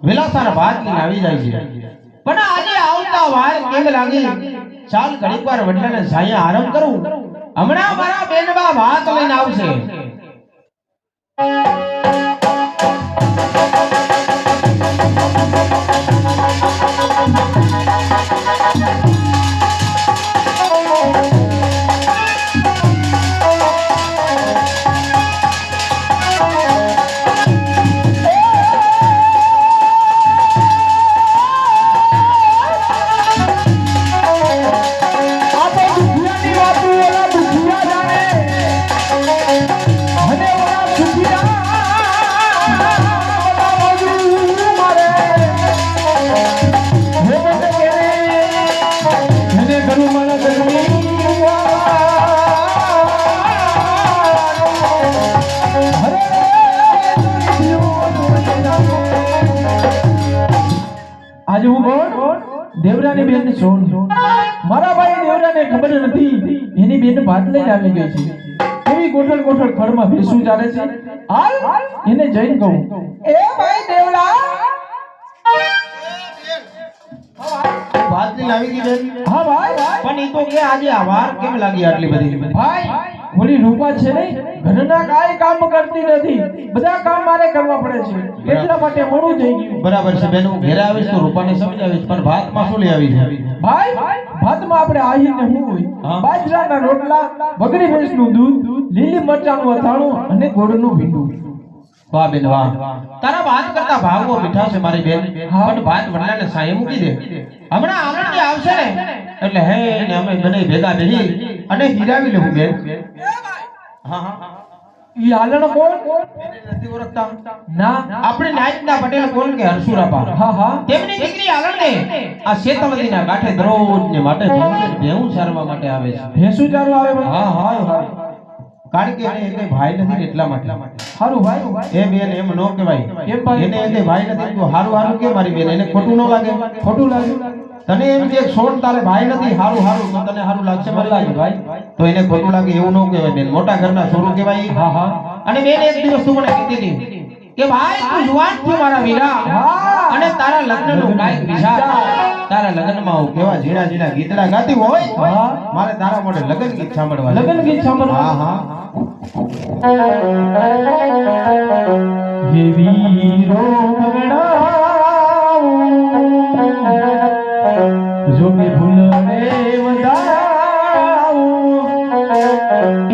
વિલાસાના ભાત લઈને આવી જાય છે. પણ આજે આવતા વાર કેમ લાગી ચાલ ઘડીક વાર વડલાને સાયા આરામ કરું. હમણાં મારા બેનબા ભાત લઈને આવશે.
આજે હું કોણ દેવરાની બેન સોન મારા ભાઈ દેવરાને ખબર નથી એની બેન ભાત લઈને આવી ગઈ છે. એવી ગોઠલ ગોઠલ ખડમાં ભેસું ચાલે છે. હાલ એને જઈને કહું એ ભાઈ દેવરા
ભાત લઈને આવી ગઈ બેન.
હા ભાઈ
પણ ઈ તો કે આજે આ વાર કેમ લાગી આટલી બધી?
ભાઈ ઓલી રૂપા છે ને ઘરના કાંઈ કામ કરતી નથી. બધા કામ મારે કરવા પડે છે એટલા માટે મોડું થઈ ગયું.
બરાબર છે બેન, હું ઘરે આવીશ તો રૂપાને સમજાવીશ. પણ ભાતમાં શું લઈ આવી છે?
ભાઈ ભાતમાં આપણે આહીને હું હોય
હા.
બાજરાના રોટલા, બગડી ભેંસનું દૂધ, લીલી મરચાંનું અથાણું અને ગોળનું ભીંડું.
વાહ બેન વાહ, તારા ભાત કરતા ભાગવો મીઠા છે મારી બેન. પણ ભાત વડલાને સાંયે મૂકી દે. હમણાં આમણજી આવશે ને એટલે હે ને અમે બંને ભેગા બેહી અને હીરાવી લેવું બેન. હા હા,
ઈ હાલનો કોણ?
નથી ઓળખતા?
ના
આપણે નાયકના પટેલ કોણ કે હરસુરાપા.
હા હા
તેમની દીકરી આલણને આ શેતવદીના કાંઠે દરરોજને માટે ભેહું સારવા માટે આવે છે.
ભેંસું ચારું આવે ભાઈ?
હા હા હા, કારણ કે એને એક ભાઈ નથી ને એટલા માટે.
હારું ભાઈ
એ બેન એમ નો કહેવાય.
કેમ ભાઈ?
એને એક ભાઈ નથી તો હારું હારું કે મારી બેન, એને ખોટું ન લાગે?
ખોટું લાગ્યું?
તને એમ કે છોડ તારે ભાઈ નથી, હારું હારું તો તને હારું લાગશે મારી
લાગે
ભાઈ, તો એને ખોટું લાગે એવું ન કહેવાય બેન. મોટા ઘરના છોરું કહેવાય.
હા હા
અને બેન એક દિવસ તું મને કીધી હતી કે ભાઈ તું જુવાન છું મારા વીરા,
હા.
અને તારા લગ્નનો કાંઈક વિચાર. તારા લગ્નમાં હું કેવા ઝીણા ઝીણા ગીતડા ગાતી હોય,
હા.
મારે તારા મોઢે લગ્ન ગીત સાંભળવા છે.
લગ્ન ગીત સાંભળવા?
હા હા,
હે વીરો મગડાઉં, જો મેં ભૂલને વધાઉં,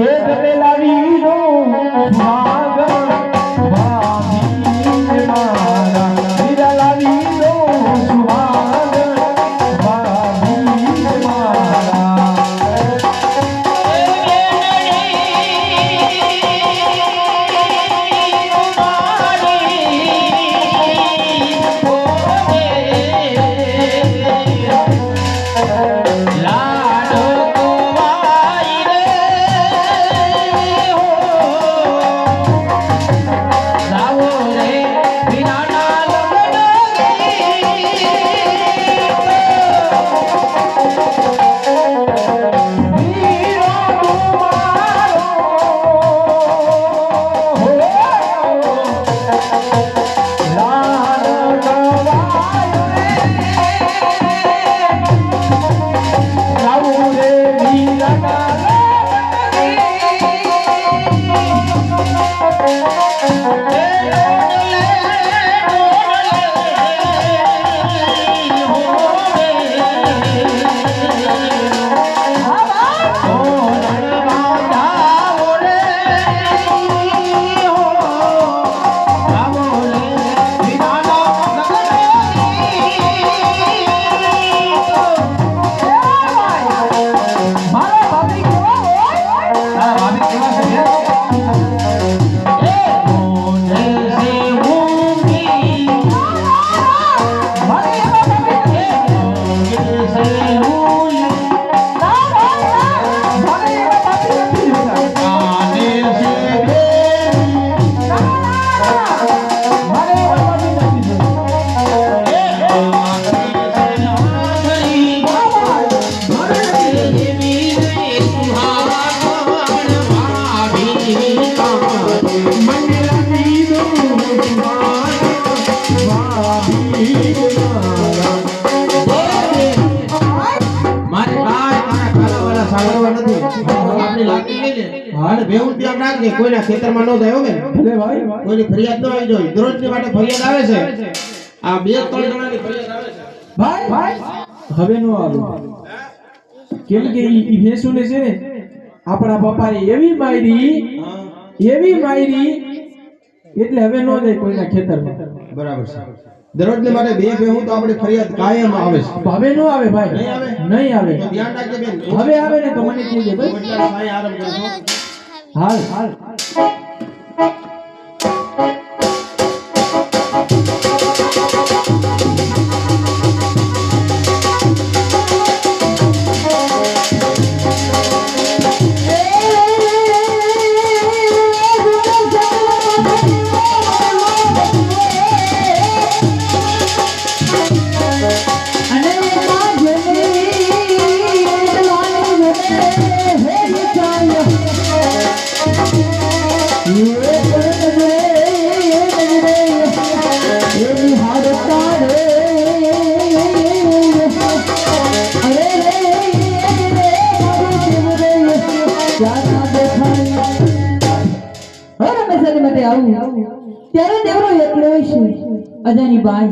એ તપેલા વીરો સુહાગણ વાવી મારા, વીરા વીરો સુહાગણ વાવી મારા.
મારી રાખજે કોઈના ખેતરમાં ન જાય હો બેન
ભલે ભાઈ
કોઈની ફરિયાદ ન આવી જોઈએ દરરોજની માટે ફરિયાદ આવે છે આ 2-3 જણાની ફરિયાદ આવે છે
ભાઈ હવે નો આવે કેમ કે ઈ ભેંસુને છે ને આપણા પપ્પાએ એવી મારી એટલે હવે નો જાય કોઈના ખેતરમાં
બરાબર છે દરરોજની માટે 2 ભેહું તો આપણે ફરિયાદ કાયમ આવે છે
હવે નો આવે ભાઈ નહીં આવે
તો ધ્યાન રાખજે બેન
હવે આવે ને તો મને કહેજે ભાઈ
એટલે ભાઈ આરામ કરજો
હાલ
ત્યારે દેવરો એકલો છે અજાની બાઈ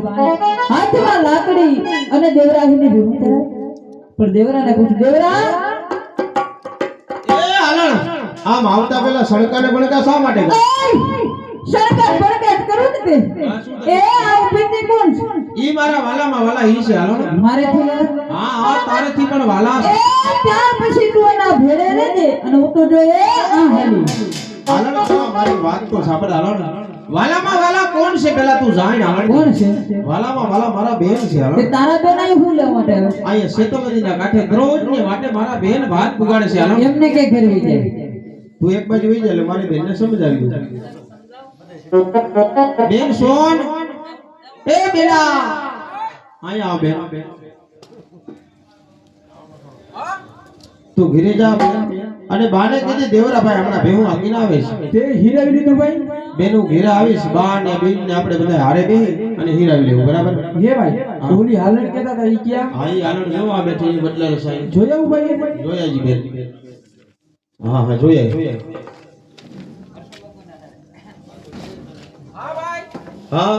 હાથમાં લાકડી અને દેવરાહીને ભેગું કરે પણ દેવરાને પૂછ્યું દેવરા
એ હાલણ આમ આવતા પહેલા સડકાને બણકા શા માટે ગયા?
સરકાર બરકત કરું ને તે એ આ ઉભી કોણ છે
ઈ મારા વાલામાં વાલા ઈ છે હાલણ
મારે થી
હા તારેથી પણ વાલા છે.
ત્યાર પછી તું એના ભેળે રહેજે અને હું તો જોઈએ આ હાલી
હાલણ મારી વાત તો સાંભળ હાલણ વાલામાં વાલા કોણ છે પેલા તું જાણ હાલણ
કોણ છે
વાલામાં વાલા મારા બેન છે
તે
હાલણ
તારા બેન અહીં હું લેવા માટે આવે છે?
અહીંયા સેતોમતીના કાંઠે દરરોજની માટે મારા બેન ભાત પુગાડે છે હાલણ
એમને કે કરવી છે
તું એક બાજુ વઈ જા એટલે મારી બેનને સમજાવી દઉં બેન સોન એ બેડા અહીંયા આવ બેન તું ઘરે જા બેન અને બાને કીધે દેવરાભાઈ હમણાં ભેહું આવીને આવે છે
તે હીરાવી દીધું ભાઈ
બેનું ઘરે આવીશ બા ને બેન ને આપણે બધા હારે બેહી અને હીરાવી લેવું બરાબર
હે ભાઈ ઓલી હાલણ કહેતા હતા ઈ ક્યાં
હા ઈ આનંદ જેવો આ બેઠી બદલાયો સાહેબ
જોયા ભાઈ
જોયા જી બેન હા જોયા હા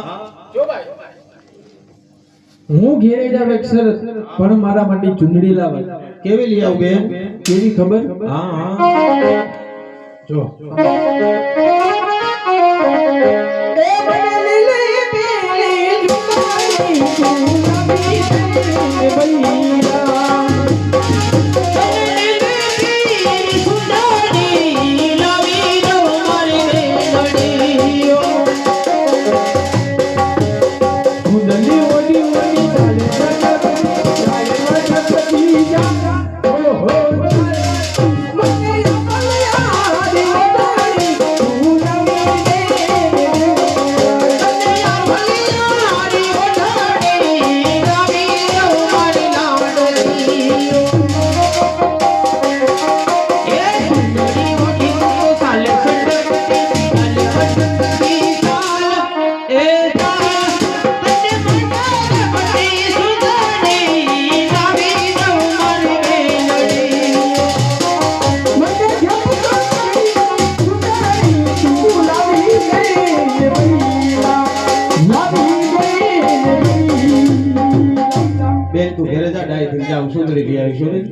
હું ઘેરે જાવ એક સરસ પણ મારા માટે ચુંદડી લાવે
કેવી લઈ આવ બેન
કેવી ખબર
હા જો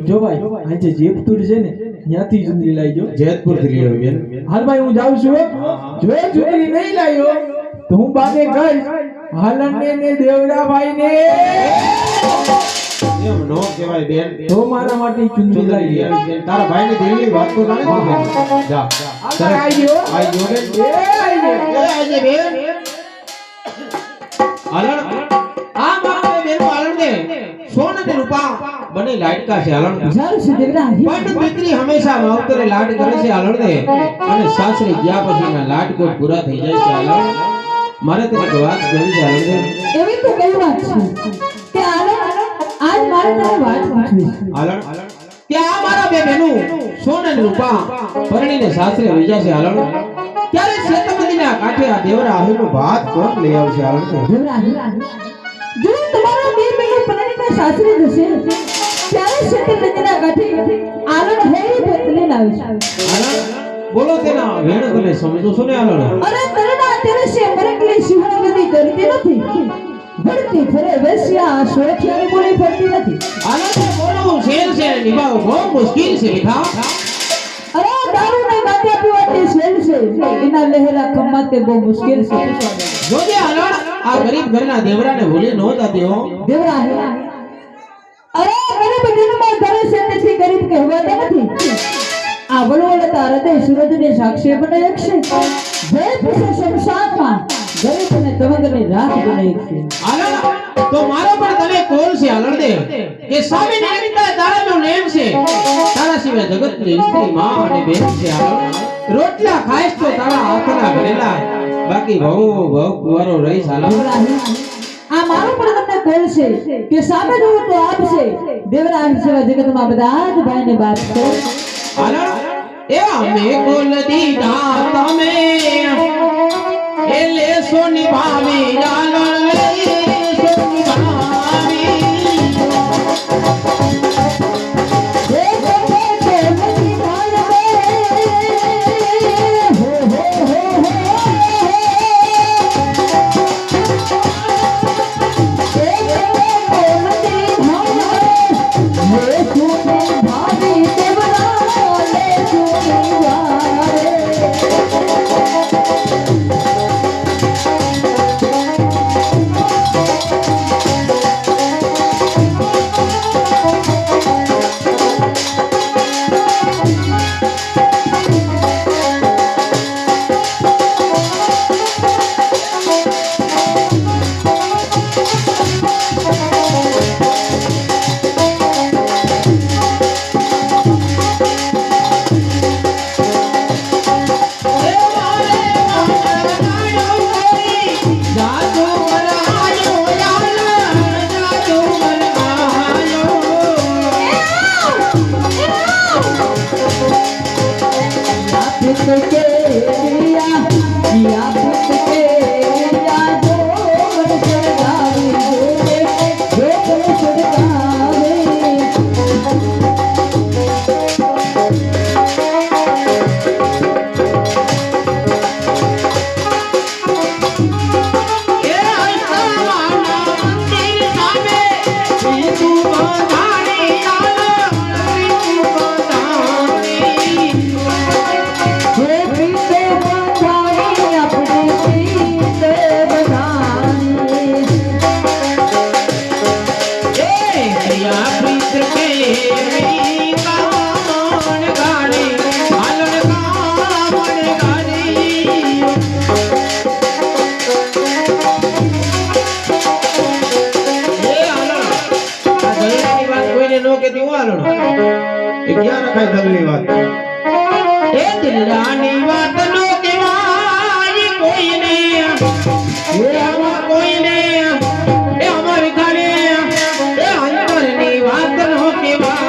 જો ભાઈ આજે જેતપુર છે ને ત્યાંથી ચુંદડી લાવજો
જેતપુર થી લઈ આવી બેન
હાલ ભાઈ હું જાઉં છું જો એ ચુંદડી નહીં લાવ્યો તો હું બાને કહીશ હાલણને ને દેવરાભાઈ ને
એમ નો કહેવાય બેન
તો મારા માટે ચુંદડી લાવી દે.
તારા ભાઈ ની દિલની વાત તો જાણે તું બેન જા
હાલ આઈ ગયો
આઈ જો બેન
એ આઈ ગયો
એ આજે બેન હાલણ આ મારા બેન હાલણ ને સોન અને રૂપા બને લાડકા છે હાલણ
સારું છે દેવરા
પણ દીકરી હંમેશા માવતરે લાડ કરે છે હાલણ ને અને સાસરે ગયા પછીના લાડકોટ પૂરા થઈ જાય છે હાલણ મારે તને એક વાત કરી છે હાલણ ને
એવી તો કઈ વાત છે કે આજ મારે તને વાત પૂછવી છે
હાલણ કે આ મારા બે બહેનો સોન અને રૂપા પરણીને સાસરે વહી જશે હાલણ ત્યારે સેતમતીના કાંઠે આ દેવરા આહીનું ભાત કોણ લઈ આવશે હાલણ
દેવરા જો તમારા બે બહેનો પરણીને સાસરે જશે ત્યારે શેતર નદીના કાંઠે આલણ હેરી ભેટ લઈને આવે છે
હાલણ બોલો તેના વેણ તમે સમજો છો ને આલણ
અરે તરણા તેરસે મરકલી સિંહણ ગતિ કરતી નથી ભરતી ફરે વેશ્યા સોરઠિયાની બોલી ફરતી નથી
આલણ બોલવું શેર છે નિભાવવું બહુ મુશ્કેલ છે બેટા
અરે દારૂ ને ગાંજા પીવાથી શેલ છે એના લહેરા ખમ્માતે બહુ મુશ્કેલ છે
જોજે આલણ આ ગરીબ ઘરના દેવરાને ભૂલી નહોતા દેવો
દેવરા હે અરે ગરીબ દિનમાં ધરે છે તેથી ગરીબ કહેવાતા નથી આ વલવલતા હૃદય સૂરજની સાક્ષી બને છે જય પીછે શમશાનમાં ગરીબ અને તવંગની રાત બને છે
આલણ તો મારો પણ તને કોલ છે આલણ દે કે સામે નિર્મિતા તારાનો નેમ છે તારા સિવાય જગતની સ્ત્રી માં અને બેન છે આલણ રોટલા ખાઈશ તો તારા હાથના ભરેલા બાકી બહુ બહુ કુવારો રહીશ આલણ
આ મારો પણ તમને કોલ છે કે સામે જોવું તો આપ છે દેવરા સિવાય જગતમાં બધા જ ભાઈને બાપ છે
આલણ એ અમે કોલ દીધા તમે એ લેસો નિભાવી આલણ લેસો નિભાવી
હે તમે કેમની ભાઈ હો હો હો
એ ક્યાં રખાય ધગલી વાત એ દિલરાની વાત નો કહેવાય કોઈને એ આવા કોઈને એ અમારી ગાને એ અંતરની વાત નો કહેવાય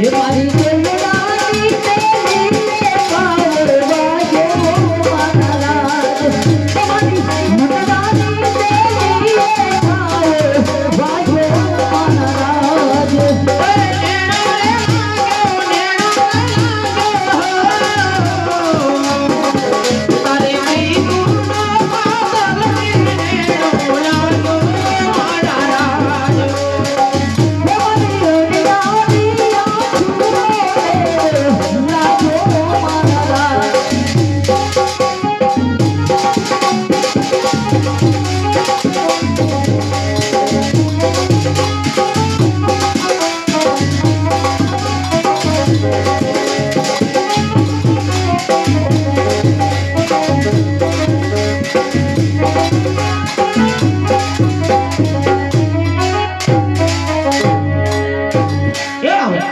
ये मारी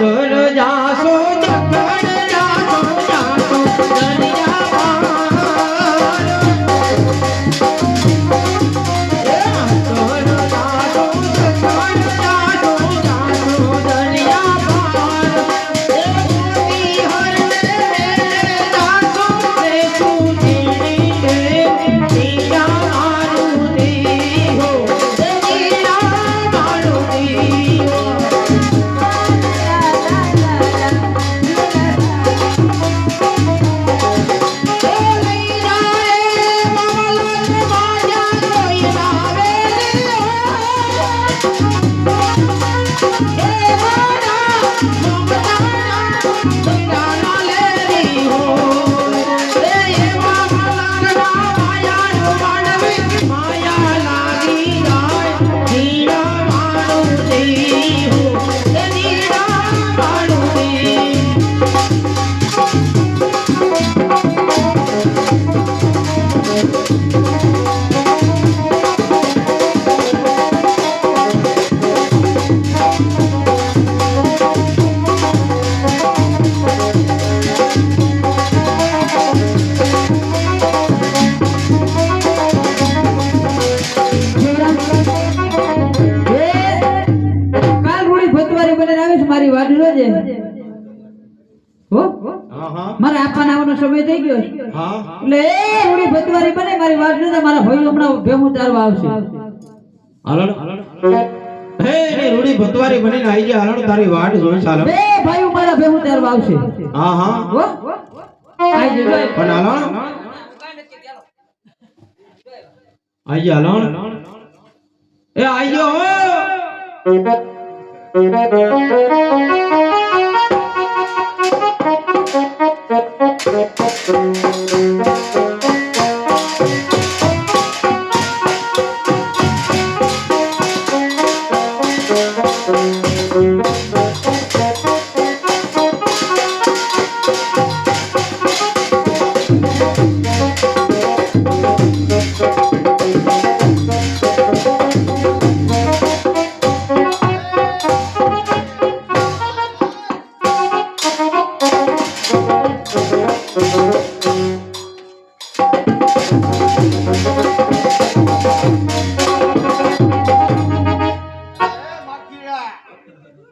ચક્કર જાસો ચક્કર જાસો જાસો દરિયા પાર
મારી વાટ જોજે હો મારા આપવાના આવવાનો સમય થઈ ગયો એટલે એ રૂડી ભતવારી બને મારી વાટ જોજે મારા ભાઈ હમણાં ભેમું ચારવા આવશે
હાલો હે ને રૂડી ભતવારી બનીને આવી ગયા હાલો તારી વાટ જોઈ ચાલો
બે ભાઈઓ મારા ભેમું ચારવા આવશે
હા
હો આઈ જજો
પણ હાલો આઈ જા હાલો એ આઈ ગયો હો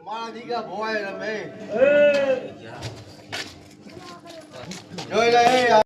મારા દીકરા ભોવાય રમે જોઈ લે